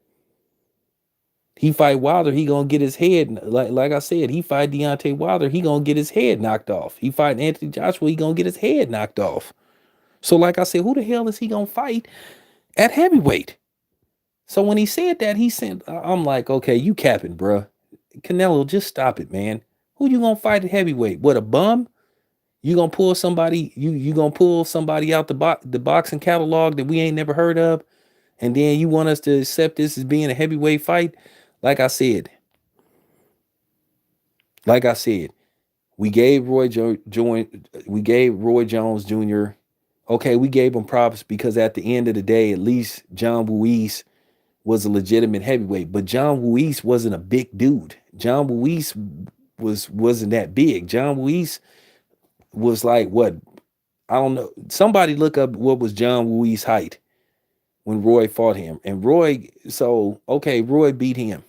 He fight Wilder, he gonna get his head, like I said, he fight Deontay Wilder, he gonna get his head knocked off. He fight Anthony Joshua, he gonna get his head knocked off. So like I said, who the hell is he gonna fight at heavyweight? So when he said that, he said, I'm like, okay, you capping, bruh. Canelo, just stop it, man. Who you gonna fight at heavyweight? What, a bum? You gonna pull somebody, you gonna pull somebody out the boxing catalog that we ain't never heard of, and then you want us to accept this as being a heavyweight fight? Like I said, like I said, we gave we gave Roy Jones Jr. Okay, we gave him props because at the end of the day, at least John Ruiz was a legitimate heavyweight. But John Ruiz wasn't a big dude. John Ruiz wasn't that big. John Ruiz was like what? I don't know. Somebody look up what was John Ruiz's height when Roy fought him. And Roy, so okay, Roy beat him,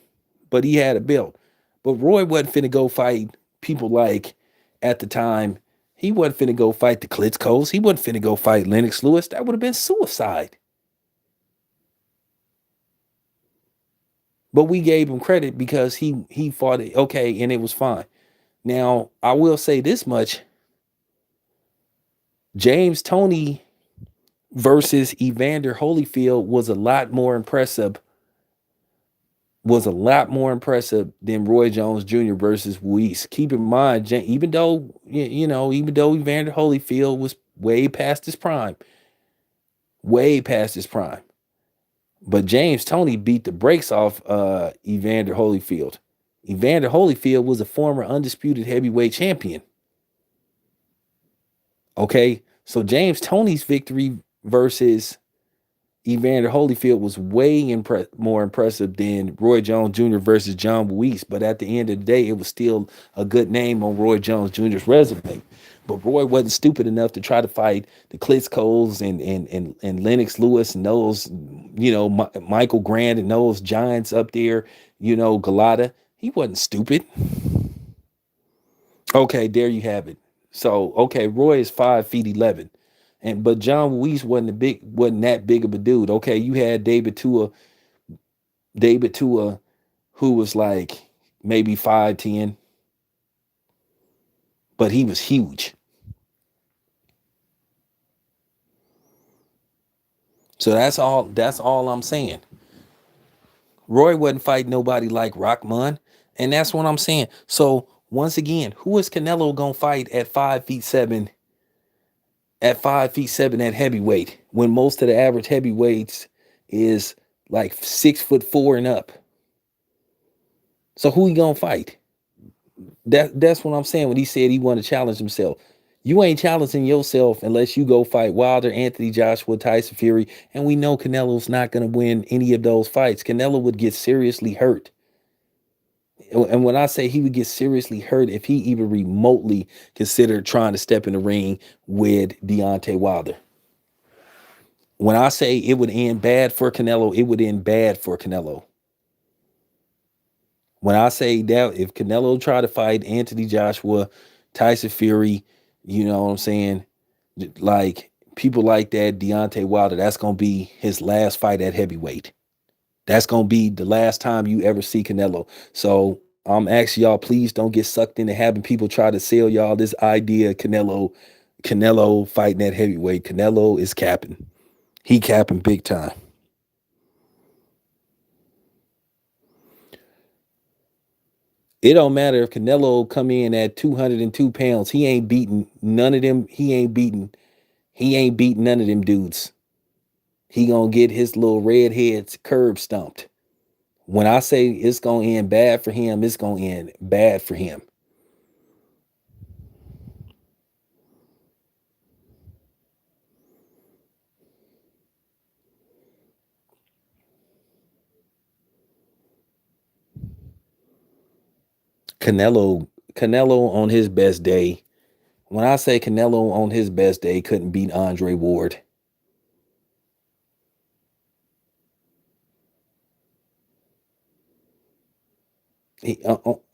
but he had a belt. But Roy wasn't finna go fight people like at the time. He wasn't finna go fight the Klitschko's. He wasn't finna go fight Lennox Lewis. That would have been suicide. But we gave him credit because he fought it okay, and it was fine. Now I will say this much: James Toney versus Evander Holyfield was a lot more impressive. Was a lot more impressive than Roy Jones Jr. versus Ruiz. Keep in mind, even though even though Evander Holyfield was way past his prime, way past his prime, but James Toney beat the brakes off Evander Holyfield. Evander Holyfield was a former undisputed heavyweight champion. Okay, so James Toney's victory versus Evander Holyfield was way more impressive than Roy Jones Jr. versus John Ruiz. But at the end of the day, it was still a good name on Roy Jones Jr.'s resume. But Roy wasn't stupid enough to try to fight the Klitschko's and Lennox Lewis and those, Michael Grant and those giants up there, Galata. He wasn't stupid. Okay, there you have it. So, okay, Roy is 5'11", but John Ruiz wasn't that big of a dude. Okay, you had David Tua, who was like maybe 5'10", but he was huge. So that's all I'm saying. Roy wasn't fighting nobody like Rahman, and that's what I'm saying. So once again, who is Canelo gonna fight at 5'7"? At 5'7" at heavyweight, when most of the average heavyweights is like 6'4" and up. So who he gonna fight? That's what I'm saying when he said he want to challenge himself. You ain't challenging yourself unless you go fight Wilder, Anthony Joshua, Tyson Fury, and we know Canelo's not gonna win any of those fights. Canelo would get seriously hurt. And when I say he would get seriously hurt if he even remotely considered trying to step in the ring with Deontay Wilder. When I say it would end bad for Canelo, it would end bad for Canelo. When I say that if Canelo tried to fight Anthony Joshua, Tyson Fury, you know what I'm saying? Like people like that, Deontay Wilder, that's going to be his last fight at heavyweight. That's going to be the last time you ever see Canelo. So I'm asking y'all, please don't get sucked into having people try to sell y'all this idea of Canelo fighting at heavyweight. Canelo is capping. He capping big time. It don't matter if Canelo come in at 202 pounds. He ain't beating none of them. He ain't beating none of them dudes. He gonna get his little redheads curb stomped. When I say it's gonna end bad for him, it's gonna end bad for him. Canelo on his best day. When I say Canelo on his best day couldn't beat Andre Ward.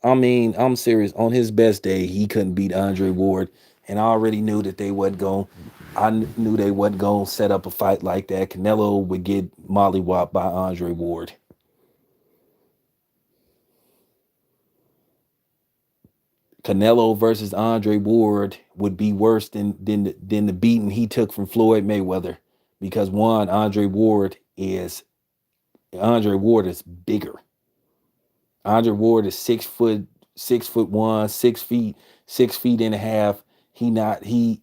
I mean, I'm serious. On his best day, he couldn't beat Andre Ward, and I already knew that they wasn't going. Knew they wasn't going to set up a fight like that. Canelo would get mollywopped by Andre Ward. Canelo versus Andre Ward would be worse than the beating he took from Floyd Mayweather, because one, Andre Ward is bigger. Andre Ward is 6 foot, 6'1", 6 feet, 6 feet and a half. He not he.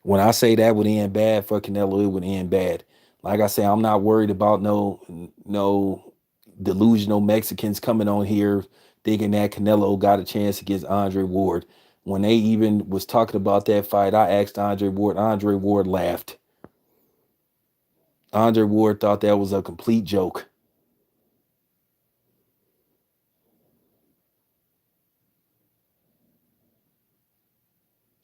When I say that would end bad for Canelo, it would end bad. Like I say, I'm not worried about no delusional Mexicans coming on here thinking that Canelo got a chance against Andre Ward. When they even was talking about that fight, I asked Andre Ward. Andre Ward laughed. Andre Ward thought that was a complete joke.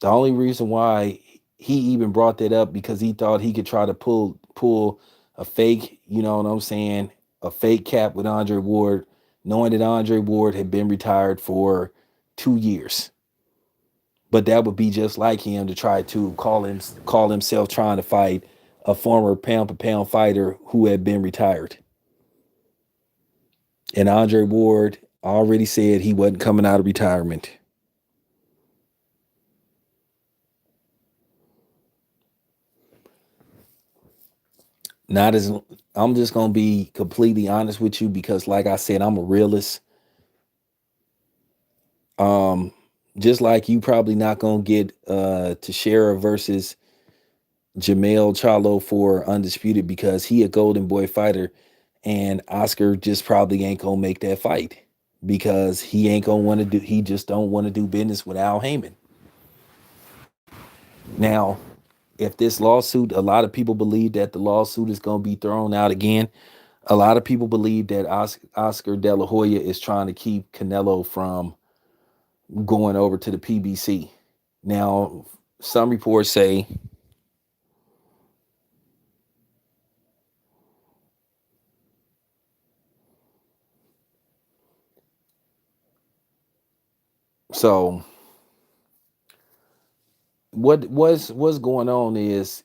The only reason why he even brought that up because he thought he could try to pull a fake, you know what I'm saying, a fake cap with Andre Ward, knowing that Andre Ward had been retired for 2 years. But that would be just like him to try to call himself trying to fight a former pound for pound fighter who had been retired. And Andre Ward already said he wasn't coming out of retirement. Not as I'm just gonna be completely honest with you because, like I said, I'm a realist. Um, just like you probably not gonna get Teixeira versus Jamel Charlo for undisputed because he a Golden Boy fighter, and Oscar just probably ain't gonna make that fight because he ain't gonna want to do. He just don't want to do business with Al Heyman. Now, if this lawsuit, a lot of people believe that the lawsuit is going to be thrown out again. A lot of people believe that Oscar De La Hoya is trying to keep Canelo from going over to the PBC. Now, some reports say so. What's going on is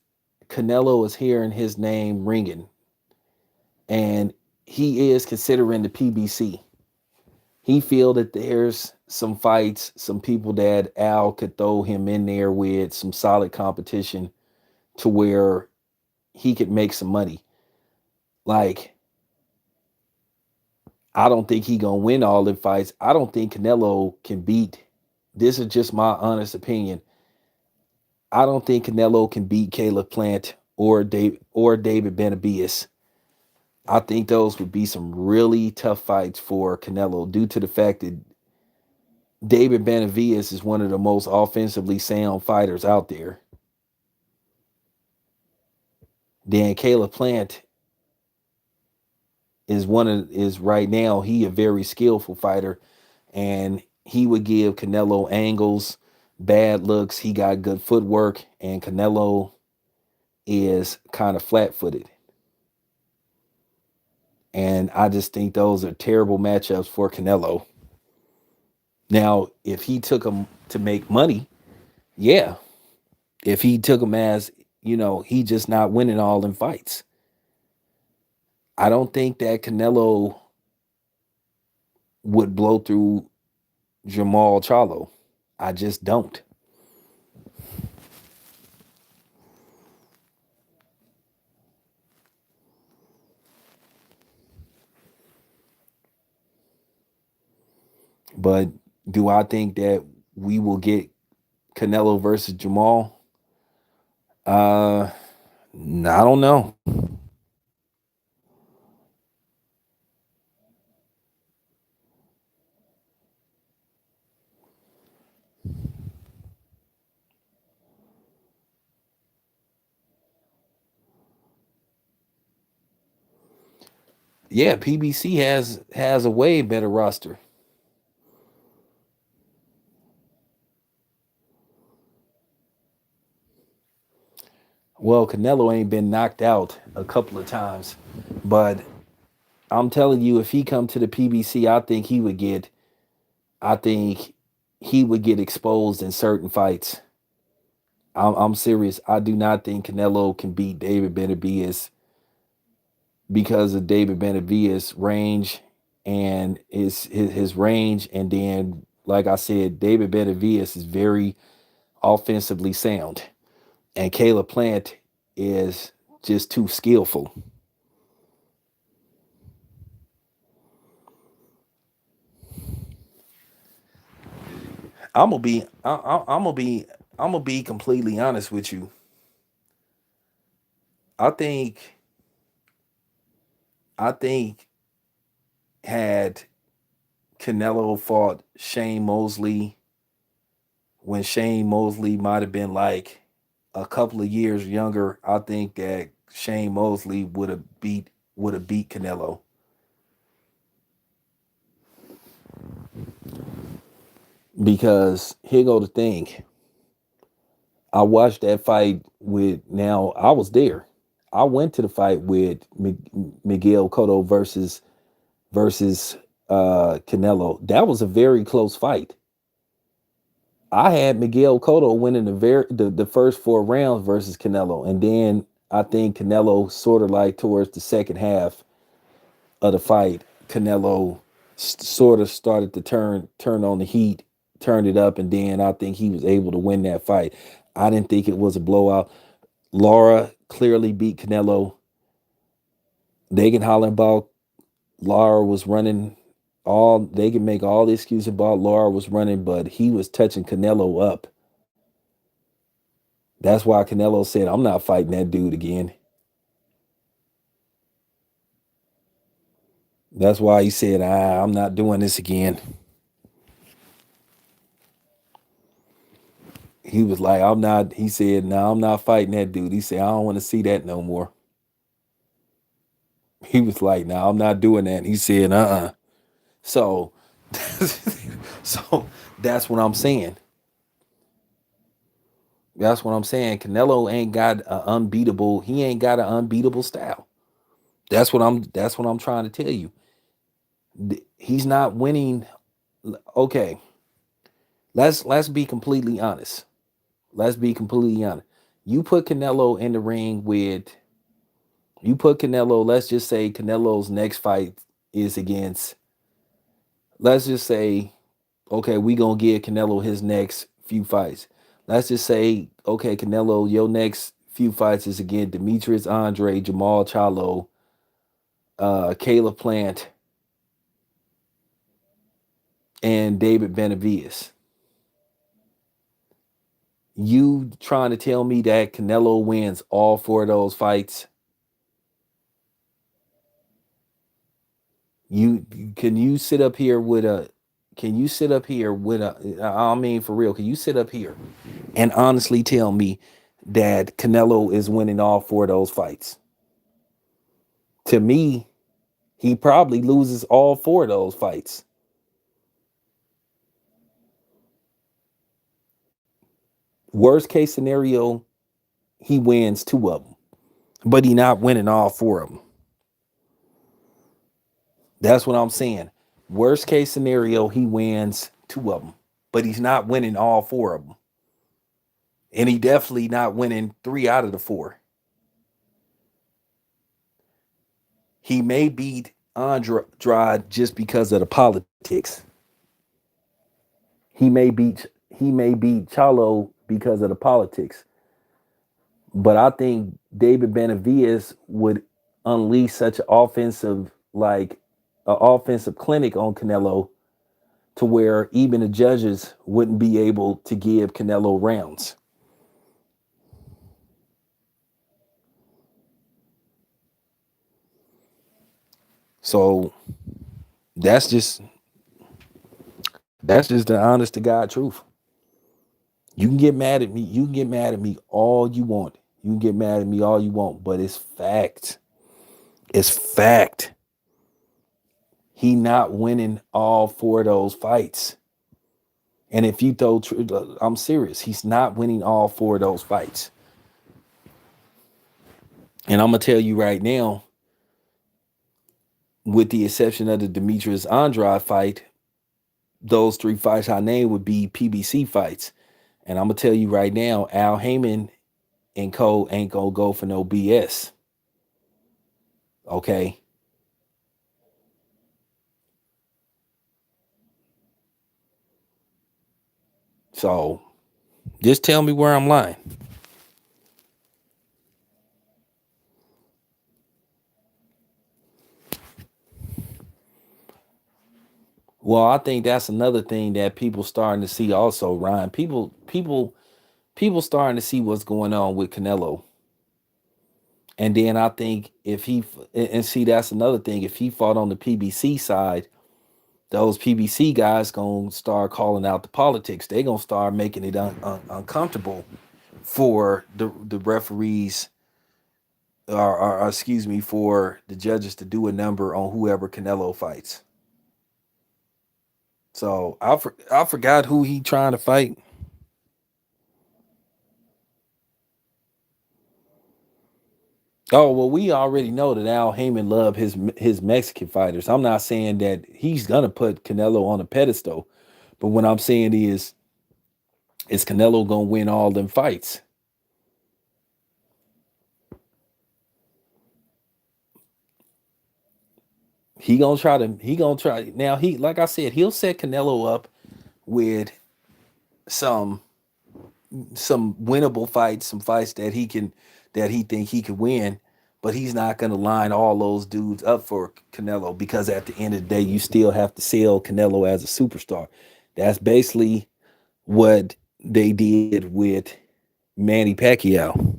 Canelo is hearing his name ringing, and he is considering the PBC. He feel that there's some fights, some people that Al could throw him in there with some solid competition to where he could make some money. Like, I don't think he gonna win all the fights. I don't think Canelo can beat. This is just my honest opinion. I don't think Canelo can beat Caleb Plant or David Benavides. I think those would be some really tough fights for Canelo due to the fact that David Benavides is one of the most offensively sound fighters out there. Then Caleb Plant is right now he a very skillful fighter, and he would give Canelo angles, bad looks. He got good footwork, and Canelo is kind of flat-footed. And I just think those are terrible matchups for Canelo. Now, if he took them to make money, yeah. If he took them as, he just not winning all in fights. I don't think that Canelo would blow through Jamal Charlo. I just don't. But do I think that we will get Canelo versus Jamal? I don't know. Yeah, PBC has a way better roster. Well, Canelo ain't been knocked out a couple of times, but I'm telling you, if he come to the PBC, I think he would get exposed in certain fights. I'm serious. I do not think Canelo can beat David Benavides because of David Benavides' range and his range, and then like I said, David Benavides is very offensively sound, and Caleb Plant is just too skillful. I'm gonna be I'm gonna be I'm gonna be completely honest with you. I think I think had Canelo fought Shane Mosley when Shane Mosley might have been like a couple of years younger, I think that Shane Mosley would have beat Canelo. Because here go the thing. I watched that fight with now I was there. I went to the fight with Miguel Cotto versus Canelo. That was a very close fight. I had Miguel Cotto winning the first 4 rounds versus Canelo, and then I think Canelo sort of like towards the second half of the fight, Canelo sort of started to turn on the heat, turned it up, and then I think he was able to win that fight. I didn't think it was a blowout. Laura clearly beat Canelo. They can holler about Laura was running all they can make all the excuses about Laura was running, but he was touching Canelo up. That's why Canelo said, I'm not fighting that dude again. That's why he said, I'm not doing this again. He was like, I'm not, he said, no, I'm not fighting that dude. He said, I don't want to see that no more. He was like, no, I'm not doing that. He said, So, so that's what I'm saying. That's what I'm saying. Canelo ain't got an unbeatable, he ain't got an unbeatable style. That's what I'm trying to tell you. He's not winning. Okay, let's be completely honest. Let's be completely honest. You put Canelo in the ring with you put Canelo, let's just say Canelo's next fight is against, let's just say, okay, we gonna give Canelo his next few fights. Let's just say, okay, Canelo, your next few fights is against Demetrius Andre, Jamal Charlo, Caleb Plant, and David Benavides. You trying to tell me that Canelo wins all four of those fights? You can you sit up here with a can you sit up here with a I mean for real, can you sit up here and honestly tell me that Canelo is winning all four of those fights? To me, he probably loses all four of those fights. Worst case scenario, he wins two of them, but he not winning all four of them. That's what I'm saying. Worst case scenario, he wins two of them, but he's not winning all four of them. And he definitely not winning three out of the four. He may beat Andrade just because of the politics. He may beat Charlo because of the politics. But I think David Benavides would unleash such an offensive offensive clinic on Canelo to where even the judges wouldn't be able to give Canelo rounds. So that's just that's just the honest to God truth. You can get mad at me. You can get mad at me all you want. You can get mad at me all you want, but it's fact. It's fact. He not winning all four of those fights. And if you throw, I'm serious. He's not winning all four of those fights. And I'm gonna tell you right now, with the exception of the Demetrius Andrade fight, those three fights I named would be PBC fights. And I'm gonna tell you right now, Al Heyman and Co ain't gonna go for no BS. Okay. So just tell me where I'm lying. Well, I think that's another thing that people starting to see also, Ryan. People starting to see what's going on with Canelo. And then I think if he and see that's another thing. If he fought on the PBC side, those PBC guys gonna start calling out the politics. They gonna start making it uncomfortable for the referees or excuse me for the judges to do a number on whoever Canelo fights. So I forgot who he trying to fight. Oh well, we already know that Al Heyman love his Mexican fighters. I'm not saying that he's gonna put Canelo on a pedestal, but what I'm saying is Canelo gonna win all them fights? He gonna try now. He like I said, he'll set Canelo up with some some winnable fights, some fights that he think he could win, but he's not gonna line all those dudes up for Canelo because at the end of the day, you still have to sell Canelo as a superstar. That's basically what they did with Manny Pacquiao.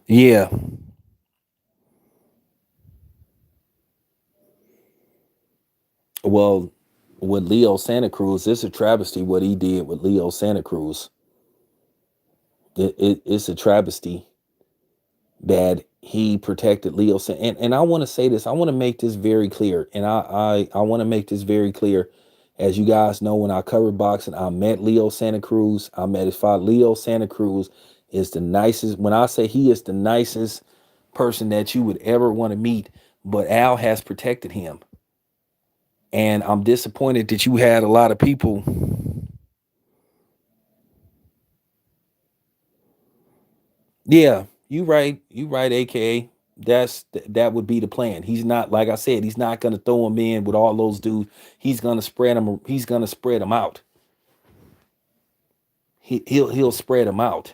Yeah, well, with Leo Santa Cruz. It's a travesty what he did with Leo Santa Cruz. It's a travesty that he protected Leo. And I want to say this. I want to make this very clear. And I want to make this very clear. As you guys know, when I covered boxing, I met Leo Santa Cruz. I met his father. Leo Santa Cruz is the nicest. When I say he is the nicest person that you would ever want to meet, but Al has protected him. And I'm disappointed that you had a lot of people. Yeah, you right, aka that would be the plan. He's not, like I said, he's not gonna throw him in with all those dudes. He's gonna spread them out. He'll spread them out.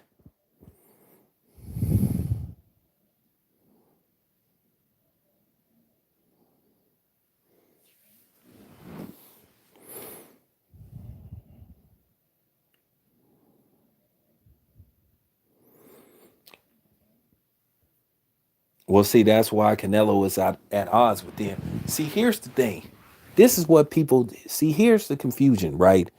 Well, see, that's why Canelo is at odds with them. See, here's the thing. This is what people see. Here's the confusion, right?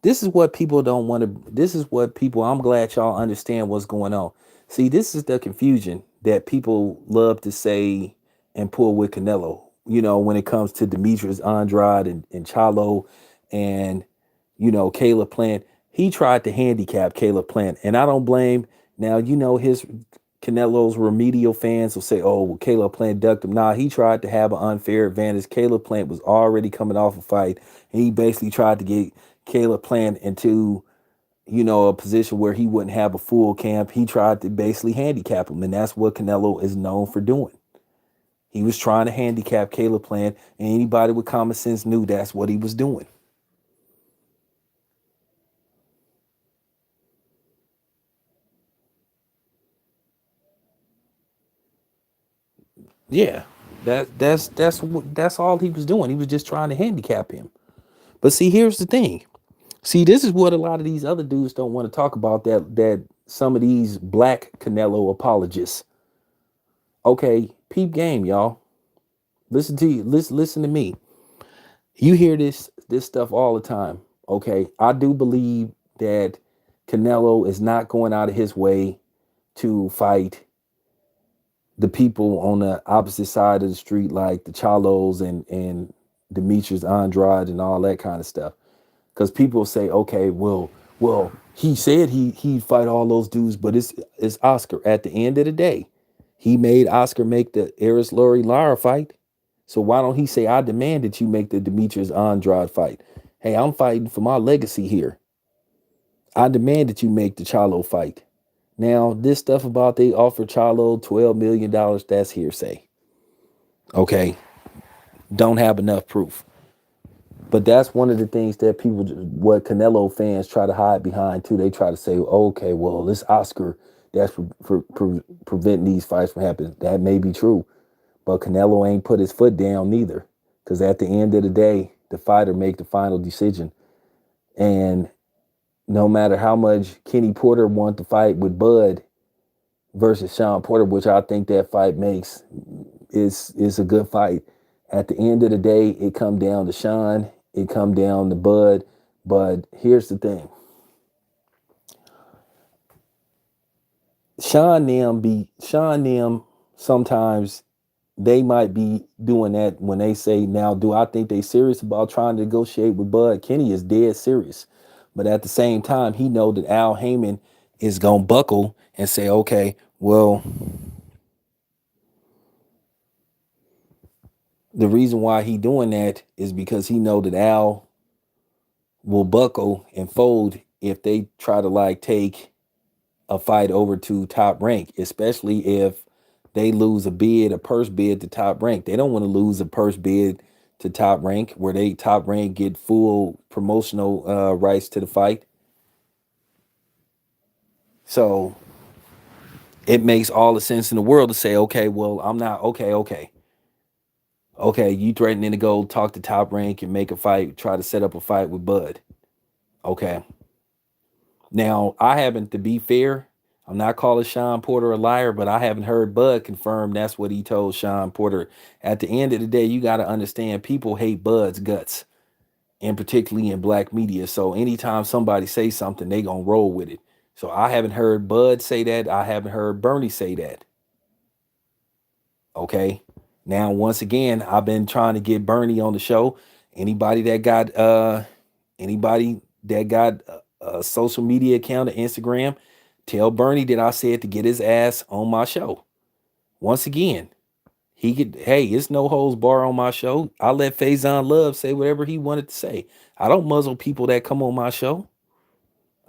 This is what people don't want to. This is what people. I'm glad y'all understand what's going on. See, this is the confusion that people love to say and pull with Canelo. When it comes to Demetrius Andrade and Chalo and Caleb Plant, he tried to handicap Caleb Plant, and I don't blame. Now his Canelo's remedial fans will say, "Oh, well, Caleb Plant ducked him." Nah, he tried to have an unfair advantage. Caleb Plant was already coming off a fight, and he basically tried to get Caleb Plant into a position where he wouldn't have a full camp. He tried to basically handicap him, and that's what Canelo is known for doing. He was trying to handicap Caleb Plant, and anybody with common sense knew that's what he was doing. Yeah, that's all he was doing. He was just trying to handicap him. But see, here's the thing. See, this is what a lot of these other dudes don't want to talk about. That some of these black Canelo apologists. Okay, peep game, y'all. Listen to you. Listen to me. You hear this stuff all the time. Okay, I do believe that Canelo is not going out of his way to fight the people on the opposite side of the street, like the Chalos and Demetrius Andrade and all that kind of stuff. Because people say, okay, well, he said he'd fight all those dudes, but it's Oscar. At the end of the day, he made Oscar make the Eris Laurie Lara fight. So why don't he say, I demand that you make the Demetrius Andrade fight? Hey, I'm fighting for my legacy here. I demand that you make the Chalo fight. Now, this stuff about they offer Chalo $12 million, that's hearsay. Okay. Don't have enough proof. But that's one of the things that what Canelo fans try to hide behind too. They try to say, okay, well, this Oscar that's preventing these fights from happening. That may be true, but Canelo ain't put his foot down neither. Because at the end of the day, the fighter make the final decision. And no matter how much Kenny Porter wanted to fight with Bud versus Sean Porter, which I think that fight makes is a good fight. At the end of the day, it come down to Sean, it come down to Bud. But here's the thing. Sean them sometimes they might be doing that when they say, now, do I think they serious about trying to negotiate with Bud? Kenny is dead serious. But at the same time, he know that Al Heyman is gonna buckle and say, okay, well, the reason why he doing that is because he know that Al will buckle and fold if they try to like take a fight over to Top Rank, especially if they lose a purse bid to Top Rank. They don't want to lose a purse bid to Top Rank where they Top Rank get full promotional rights to the fight. So it makes all the sense in the world to say, okay, well, I'm not okay. You threatening to go talk to Top Rank and make a fight, try to set up a fight with Bud. Okay. Now, I haven't, to be fair, I'm not calling Sean Porter a liar, but I haven't heard Bud confirm that's what he told Sean Porter. At the end of the day, you got to understand people hate Bud's guts. and particularly in black media. So anytime somebody says something, they gonna roll with it. So I haven't heard Bud say that. I haven't heard Bernie say that. Okay. Now, once again, I've been trying to get Bernie on the show. Anybody that got a social media account or Instagram, tell Bernie that I said to get his ass on my show. Once again, it's no holds bar on my show. I let Faison Love say whatever he wanted to say. I don't muzzle people that come on my show.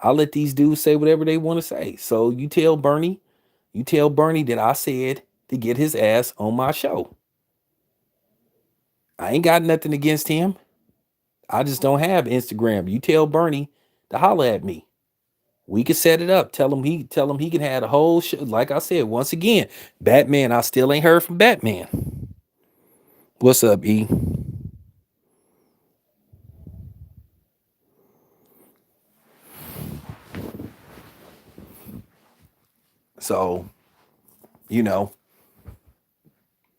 I let these dudes say whatever they want to say. So you tell Bernie that I said to get his ass on my show. I ain't got nothing against him. I just don't have Instagram. You tell Bernie to holler at me. We can set it up. Tell him he can have a whole show. Like I said, once again, Batman, I still ain't heard from Batman. What's up, E? So,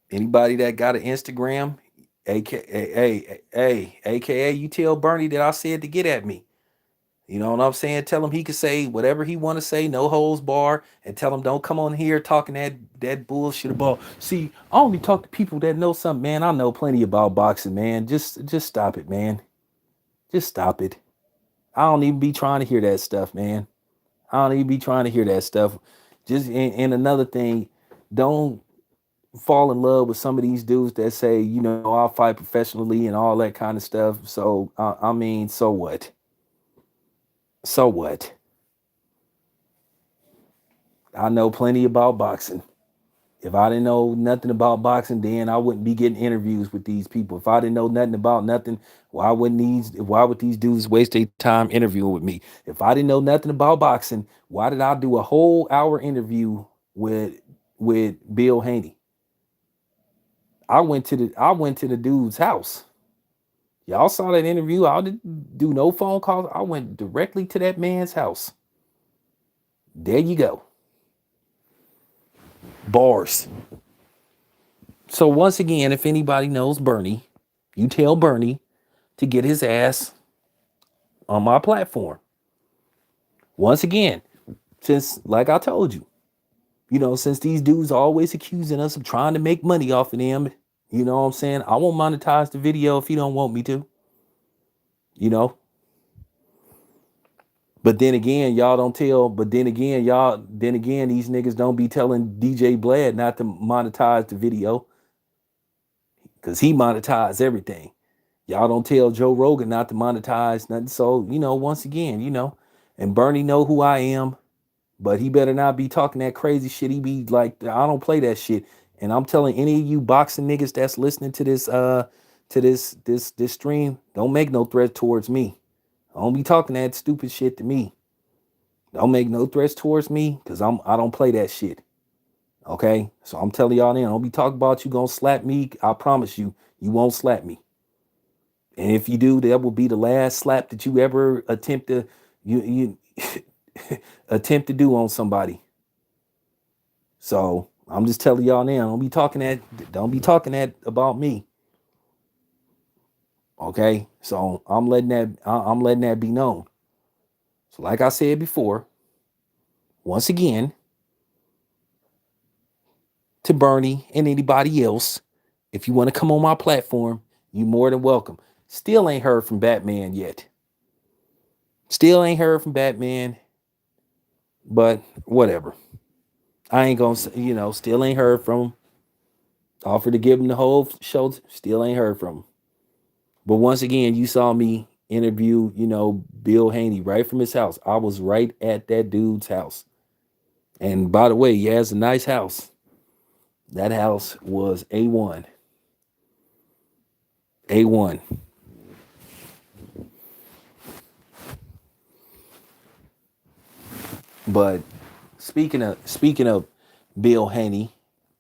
anybody that got an Instagram, aka you tell Bernie that I said to get at me. You know what I'm saying? Tell him he can say whatever he want to say, no holds bar, and tell him don't come on here talking that bullshit about. See, I only talk to people that know something, man. I know plenty about boxing, man. Just stop it, man. Just stop it. I don't even be trying to hear that stuff, man. I don't even be trying to hear that stuff. Just and another thing, don't fall in love with some of these dudes that say, I'll fight professionally and all that kind of stuff. So I mean, so what? So what? I know plenty about boxing. If I didn't know nothing about boxing, then I wouldn't be getting interviews with these people. If I didn't know nothing about nothing, why would these dudes waste their time interviewing with me? If I didn't know nothing about boxing, why did I do a whole hour interview with Bill Haney? I went to the dude's house. Y'all saw that interview. I didn't do no phone calls. I went directly to that man's house. There you go. Bars. So once again, if anybody knows Bernie, you tell Bernie to get his ass on my platform. Once again, since like I told you, since these dudes are always accusing us of trying to make money off of them, you know what I'm saying? I won't monetize the video if you don't want me to. But then again, these niggas don't be telling DJ Blad not to monetize the video. Cause he monetized everything. Y'all don't tell Joe Rogan not to monetize nothing. So, once again, and Bernie know who I am, but he better not be talking that crazy shit. He be like, I don't play that shit. And I'm telling any of you boxing niggas that's listening to this this stream, don't make no threat towards me. Don't be talking that stupid shit to me. Don't make no threats towards me, because I don't play that shit. Okay? So I'm telling y'all now, don't be talking about you gonna slap me. I promise you, you won't slap me. And if you do, that will be the last slap that you ever attempt to attempt to do on somebody. So I'm just telling y'all now, don't be talking that about me. Okay? So I'm letting that be known. So like I said before, once again, to Bernie and anybody else, if you want to come on my platform, you more than welcome. Still ain't heard from Batman yet. Still ain't heard from Batman, but whatever. I ain't gonna, still ain't heard from him. Offered to give him the whole show, still ain't heard from him. But once again, you saw me interview, Bill Haney right from his house. I was right at that dude's house. And by the way, he has a nice house. That house was A1. A1. But speaking of Bill Haney,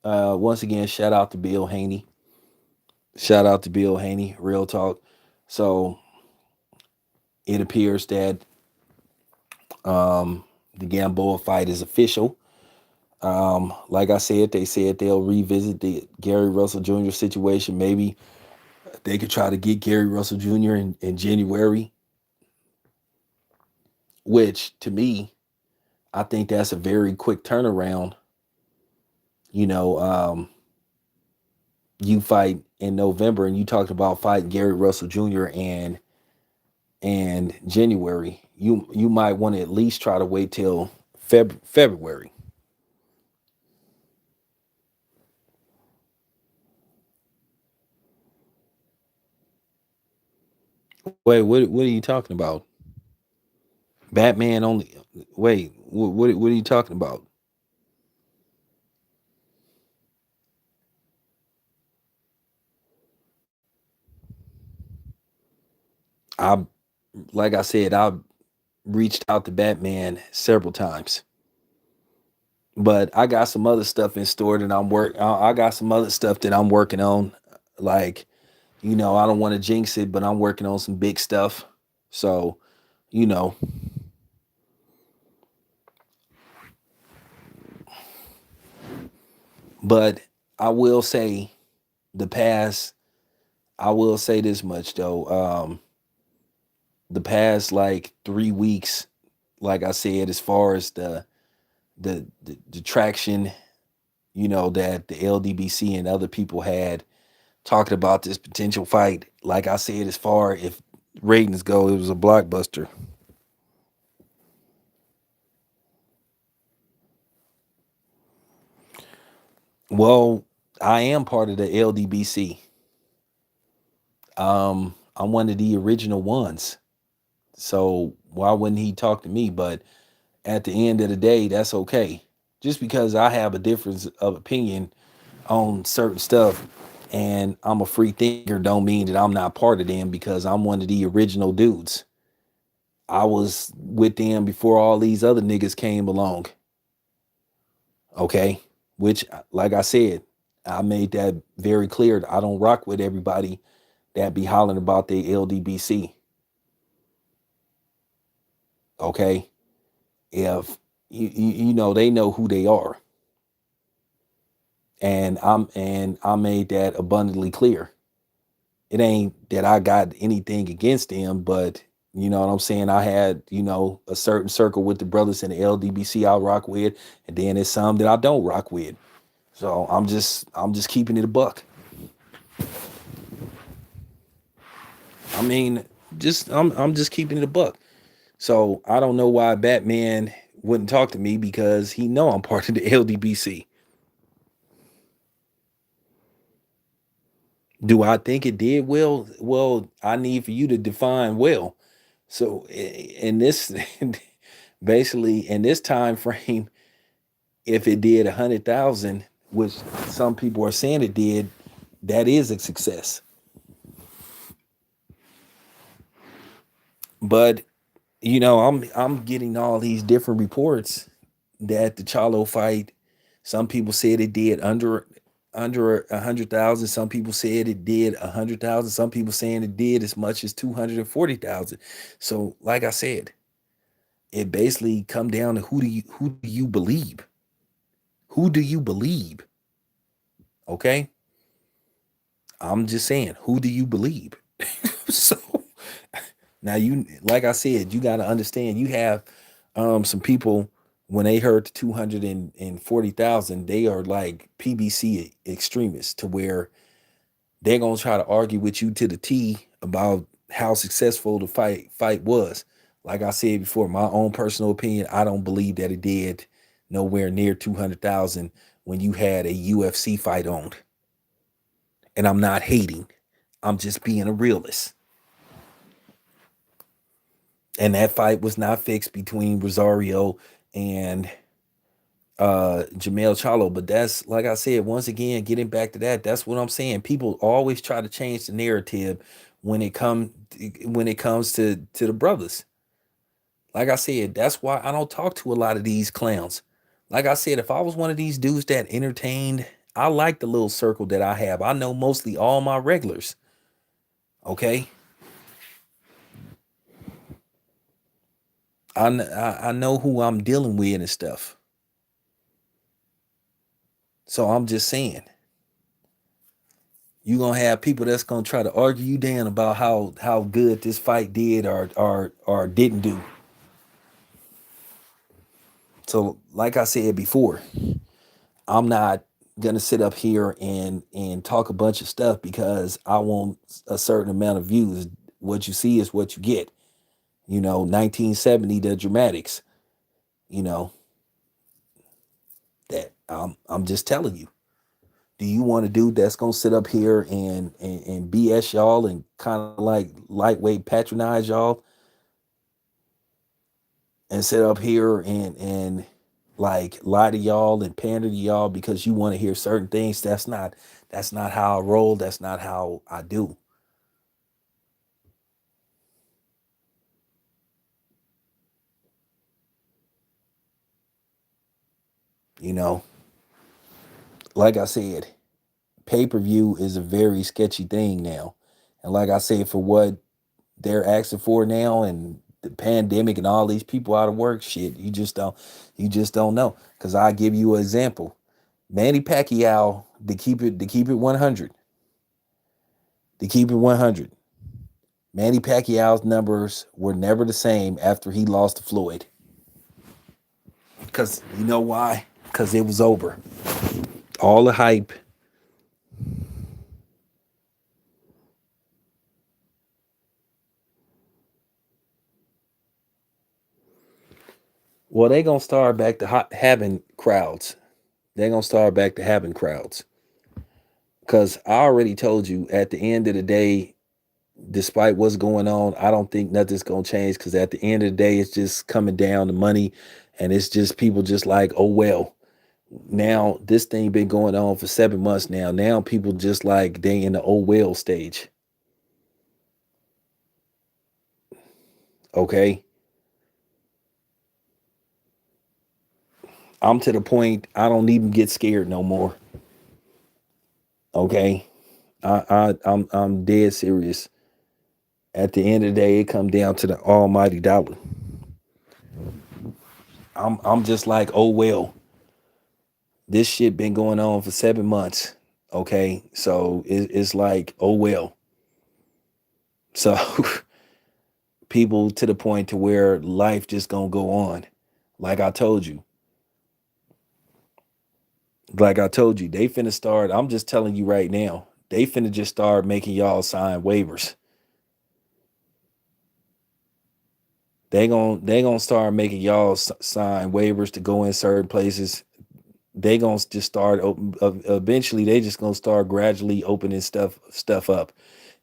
once again, shout out to Bill Haney. Shout out to Bill Haney, real talk. So it appears that the Gamboa fight is official. Like I said, they said they'll revisit the Gary Russell Jr. situation maybe They could try to get Gary Russell Jr. in January, which to me, I think that's a very quick turnaround. You know, you fight in November and you talked about fighting Gary Russell Jr. and January. You might want to at least try to wait till February. Wait, what are you talking about? Batman only. Wait, what are you talking about? I Like I said, I reached out to Batman several times, but I got some other stuff in store that I got some other stuff that I'm working on. Like, I don't want to jinx it, but I'm working on some big stuff. So, you know, but I will say the past. I will say this much though. The past like 3 weeks, like I said, as far as the traction, that the LDBC and other people had talking about this potential fight. Like I said, as far if ratings go, it was a blockbuster. Well, I am part of the LDBC. I'm one of the original ones. So why wouldn't he talk to me? But at the end of the day, that's okay. Just because I have a difference of opinion on certain stuff and I'm a free thinker don't mean that I'm not part of them because I'm one of the original dudes. I was with them before all these other niggas came along. Okay. Which, like I said, I made that very clear. I don't rock with everybody that be hollering about the LDBC. Okay. If they know who they are. And I made that abundantly clear. It ain't that I got anything against them, but you know what I'm saying? I had, a certain circle with the brothers in the LDBC I rock with, and then there's some that I don't rock with. So I'm just keeping it a buck. I mean, I'm just keeping it a buck. So I don't know why Batman wouldn't talk to me because he know I'm part of the LDBC. Do I think it did well? Well, I need for you to define well. So in this basically in this time frame, if it did 100,000, which some people are saying it did, that is a success. But I'm getting all these different reports that the Charlo fight. Some people said it did under 100,000. Some people said it did 100,000. Some people saying it did as much as 240,000. So, like I said, it basically come down to who do you believe? Who do you believe? Okay, I'm just saying, who do you believe? So now like I said, you got to understand. You have some people when they heard the 240,000, they are like PBC extremists to where they're gonna try to argue with you to the T about how successful the fight was. Like I said before, my own personal opinion, I don't believe that it did nowhere near 200,000 when you had a UFC fight on. And I'm not hating. I'm just being a realist. And that fight was not fixed between Rosario and Jamel Charlo. But that's like I said, once again, getting back to that, that's what I'm saying. People always try to change the narrative when it comes to the brothers. Like I said, that's why I don't talk to a lot of these clowns. Like I said, if I was one of these dudes that entertained, I like the little circle that I have. I know mostly all my regulars. Okay. I know who I'm dealing with and stuff. So I'm just saying, You're gonna have people that's gonna try to argue you down about how good this fight did or didn't do. So like I said before, I'm not gonna sit up here and talk a bunch of stuff because I want a certain amount of views. What you see is what you get. 1970, the dramatics. You know that I'm just telling you. Do you want a dude that's gonna sit up here and BS y'all and kind of like lightweight patronize y'all and sit up here and like lie to y'all and pander to y'all because you want to hear certain things? That's not how I roll. That's not how I do. You know, like I said, pay-per-view is a very sketchy thing now. And like I said, for what they're asking for now and the pandemic and all these people out of work, shit, you just don't know. Cause I give you an example. Manny Pacquiao, to keep it 100, to keep it 100. Manny Pacquiao's numbers were never the same after he lost to Floyd. Cause you know why? Cause it was over. All the hype. Well, they gonna start back to having crowds. They're gonna start back to having crowds. Cause I already told you at the end of the day, despite what's going on, I don't think nothing's gonna change. Cause at the end of the day, it's just coming down to money, and it's just people just like, oh well. Now this thing been going on for 7 months now. Now people just like they in the oh well stage. Okay, I'm to the point I don't even get scared no more. Okay, I'm dead serious. At the end of the day, it come down to the almighty dollar. I'm just like, oh well, this shit been going on for 7 months. Okay, so it's like, oh well. So people to the point to where life just gonna go on. Like I told you, like I told you, they finna start. I'm just telling you right now, they finna just start making y'all sign waivers. They gonna start making y'all sign waivers to go in certain places. They gonna just start open. Eventually, they just gonna start gradually opening stuff up.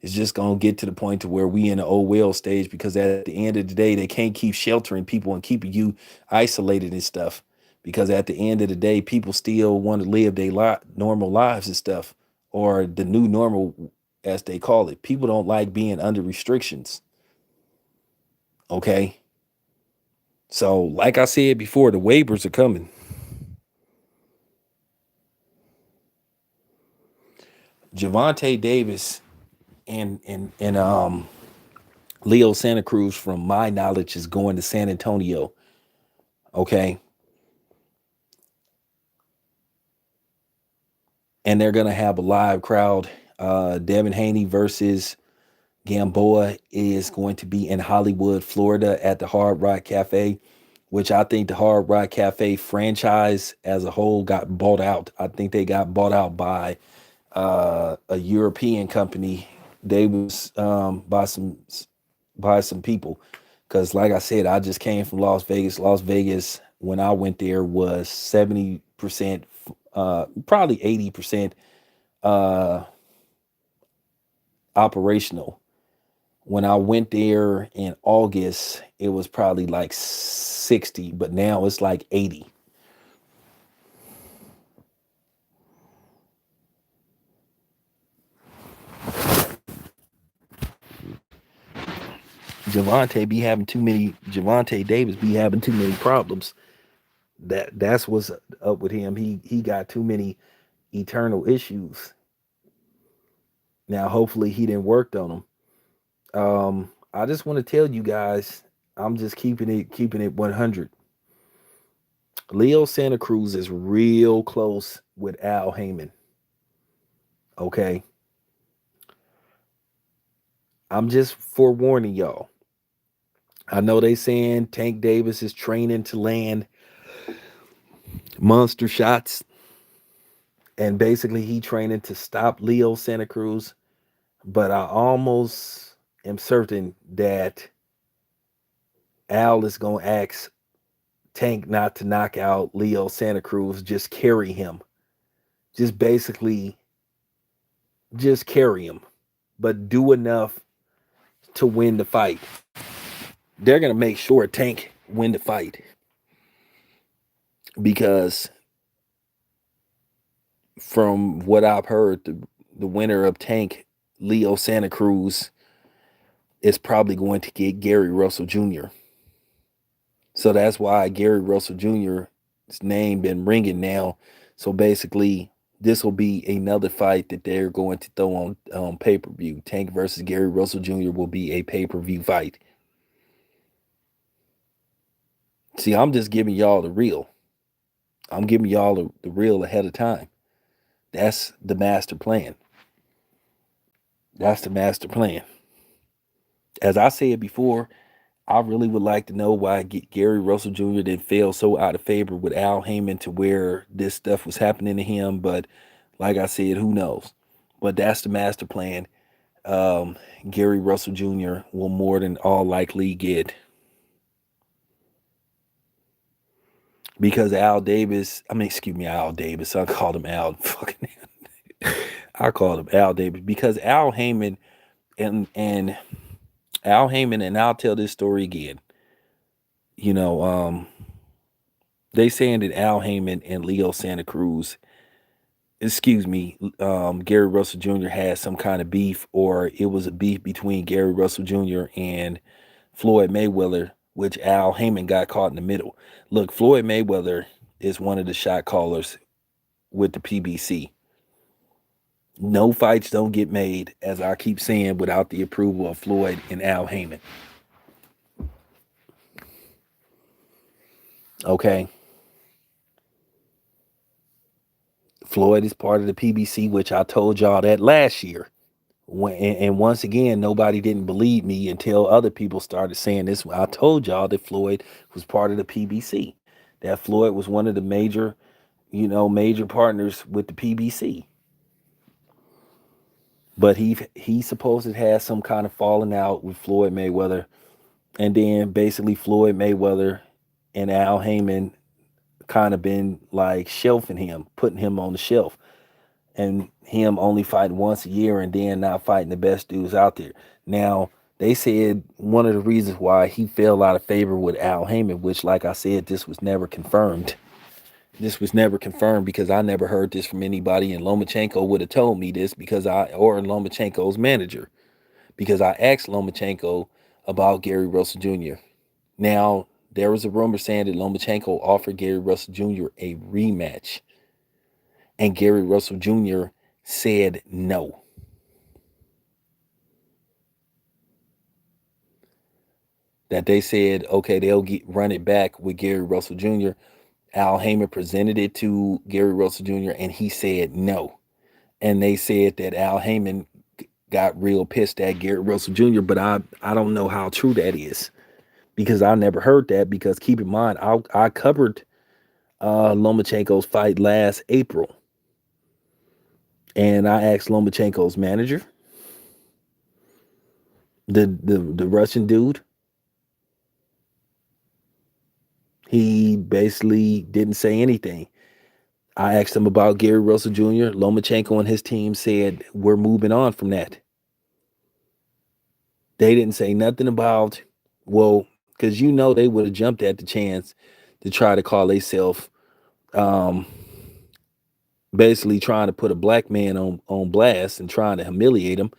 It's just gonna get to the point to where we in the oh well stage, because at the end of the day, they can't keep sheltering people and keeping you isolated and stuff. Because at the end of the day, people still want to live their normal lives and stuff, or the new normal, as they call it. People don't like being under restrictions. Okay, so like I said before, the waivers are coming. Javante Davis and Leo Santa Cruz, from my knowledge, is going to San Antonio. Okay. And they're gonna have a live crowd. Devin Haney versus Gamboa is going to be in Hollywood, Florida at the Hard Rock Cafe, which I think the Hard Rock Cafe franchise as a whole got bought out. I think they got bought out by a European company. They was by some people, because like I said, I just came from Las Vegas. Las Vegas, when I went there, was 70%, probably 80% uh operational. When I went there in August, it was probably like 60, but now it's like 80. Javante Davis be having too many problems. That's what's up with him. He got too many eternal issues. Now hopefully he didn't work on them. I just want to tell you guys, I'm just keeping it 100. Leo Santa Cruz is real close with Al Heyman. Okay. I'm just forewarning y'all. I know they saying Tank Davis is training to land monster shots, and basically he training to stop Leo Santa Cruz. But I almost am certain that Al is gonna ask Tank not to knock out Leo Santa Cruz, just carry him. Just basically just carry him, but do enough to win the fight. They're gonna make sure Tank win the fight because from what I've heard, the winner of Tank, Leo Santa Cruz, is probably going to get Gary Russell Jr. So that's why Gary Russell Jr.'s name been ringing now. So basically, this will be another fight that they're going to throw on pay-per-view. Tank versus Gary Russell Jr. will be a pay-per-view fight. See, I'm just giving y'all the real. I'm giving y'all the real ahead of time. That's the master plan. That's the master plan. As I said before, I really would like to know why Gary Russell Jr. didn't fail so out of favor with Al Heyman to where this stuff was happening to him. But like I said, who knows? But that's the master plan. Gary Russell Jr. will more than all likely get, because Al Davis, Al Davis. I called him Al. Fucking, I called him Al Davis because Al Heyman and Al Heyman, and I'll tell this story again. You know, they saying that Al Heyman and Leo Santa Cruz, Gary Russell Jr. had some kind of beef, or it was a beef between Gary Russell Jr. and Floyd Mayweather, which Al Heyman got caught in the middle. Look, Floyd Mayweather is one of the shot callers with the PBC. No fights don't get made, as I keep saying, without the approval of Floyd and Al Heyman. Okay. Floyd is part of the PBC, which I told y'all that last year. And once again, nobody didn't believe me until other people started saying this. I told y'all that Floyd was part of the PBC, that Floyd was one of the major partners with the PBC. But he supposed to have some kind of falling out with Floyd Mayweather, and then basically Floyd Mayweather and Al Heyman kind of been like shelving him, putting him on the shelf, and him only fighting once a year and then not fighting the best dudes out there. Now, they said one of the reasons why he fell out of favor with Al Heyman, which, like I said, this was never confirmed. This was never confirmed because I never heard this from anybody, and Lomachenko would have told me this or Lomachenko's manager, because I asked Lomachenko about Gary Russell Jr. Now, there was a rumor saying that Lomachenko offered Gary Russell Jr. a rematch, and Gary Russell Jr. said no. That they said, okay, they'll run it back with Gary Russell Jr. Al Heyman presented it to Gary Russell Jr. and he said no. And they said that Al Heyman got real pissed at Gary Russell Jr., but I don't know how true that is, because I never heard that. Because keep in mind, I covered Lomachenko's fight last April, and I asked Lomachenko's manager, the Russian dude. He basically didn't say anything. I asked him about Gary Russell Jr. Lomachenko and his team said, we're moving on from that. They didn't say nothing about, well, because they would have jumped at the chance to try to call themselves, basically trying to put a black man on blast and trying to humiliate him.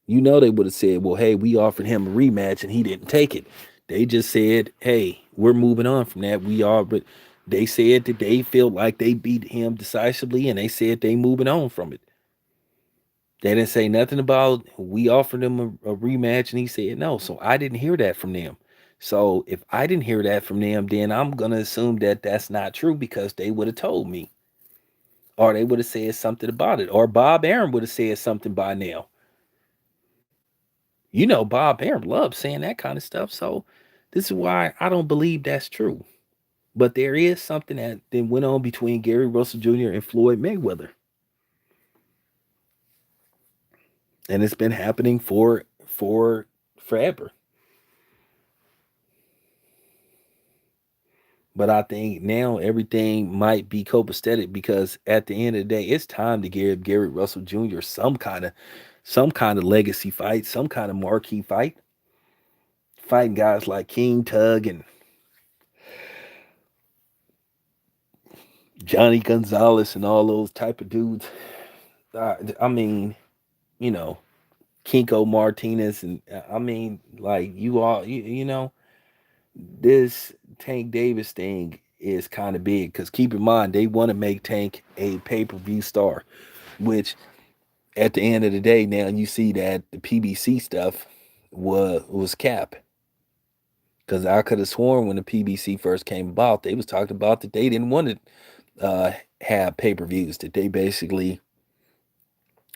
They would have said, well, hey, we offered him a rematch and he didn't take it. They just said, hey, we're moving on from that. But they said that they felt like they beat him decisively, and they said they moving on from it. They didn't say nothing about we offered him a rematch and he said no. So I didn't hear that from them. So if I didn't hear that from them, then I'm going to assume that that's not true, because they would have told me, or they would have said something about it, or Bob Arum would have said something by now. You know, Bob Arum loves saying that kind of stuff. So this is why I don't believe that's true. But there is something that then went on between Gary Russell Jr. and Floyd Mayweather. And it's been happening for forever. But I think now everything might be copacetic because at the end of the day, it's time to give Gary Russell Jr. some kind of legacy fight, some kind of marquee fight. Fighting guys like King Tug and Johnny Gonzalez and all those type of dudes. I mean, you know, Kinko Martinez and I mean, like you know, this Tank Davis thing is kind of big because keep in mind they want to make Tank a pay-per-view star, which at the end of the day, now you see that the PBC stuff was cap. Because I could have sworn when the PBC first came about, they was talking about that they didn't want to have pay-per-views, that they basically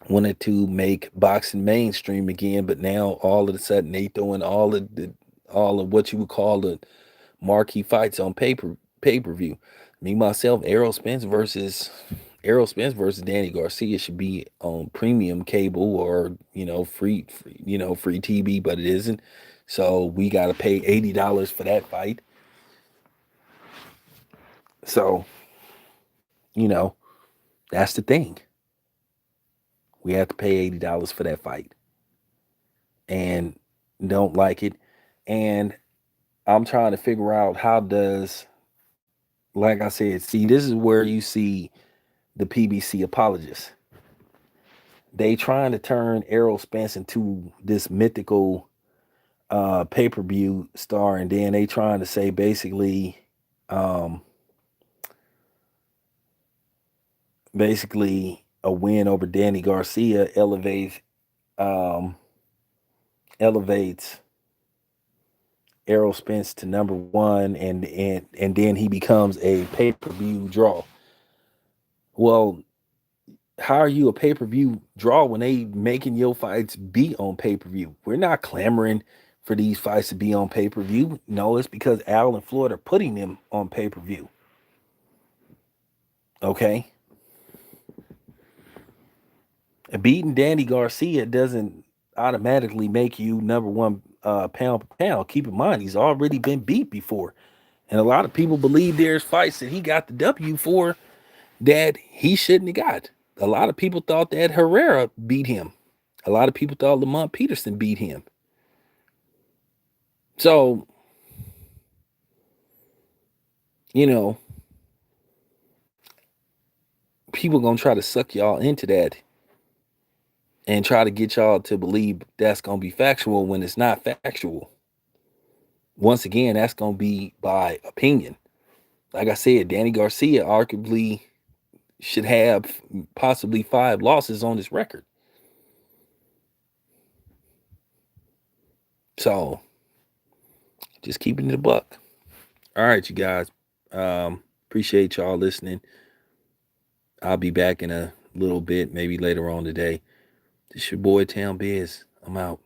wanted to make boxing mainstream again, but now all of a sudden they throwing all of what you would call the marquee fights on pay-per-view. Me myself, Errol Spence versus Danny Garcia should be on premium cable or free TV, but it isn't. So we got to pay $80 for that fight. So, that's the thing. We have to pay $80 for that fight and don't like it. And I'm trying to figure out like I said, see, this is where you see the PBC apologists. They trying to turn Errol Spence into this mythical pay-per-view star, and then they trying to say basically a win over Danny Garcia elevates Errol Spence to number one, and then he becomes a pay-per-view draw. Well, how are you a pay-per-view draw when they making your fights be on pay-per-view? We're not clamoring for these fights to be on pay-per-view. No, it's because Al and Floyd are putting them on pay-per-view. Okay? And beating Danny Garcia doesn't automatically make you number one pound for pound. Keep in mind, he's already been beat before. And a lot of people believe there's fights that he got the W for that he shouldn't have got. A lot of people thought that Herrera beat him. A lot of people thought Lamont Peterson beat him. So, people gonna try to suck y'all into that and try to get y'all to believe that's gonna be factual when it's not factual. Once again, that's gonna be by opinion. Like I said, Danny Garcia arguably should have possibly 5 losses on his record. So, just keeping it a buck. All right, you guys. Appreciate y'all listening. I'll be back in a little bit, maybe later on today. This your boy Town Biz. I'm out.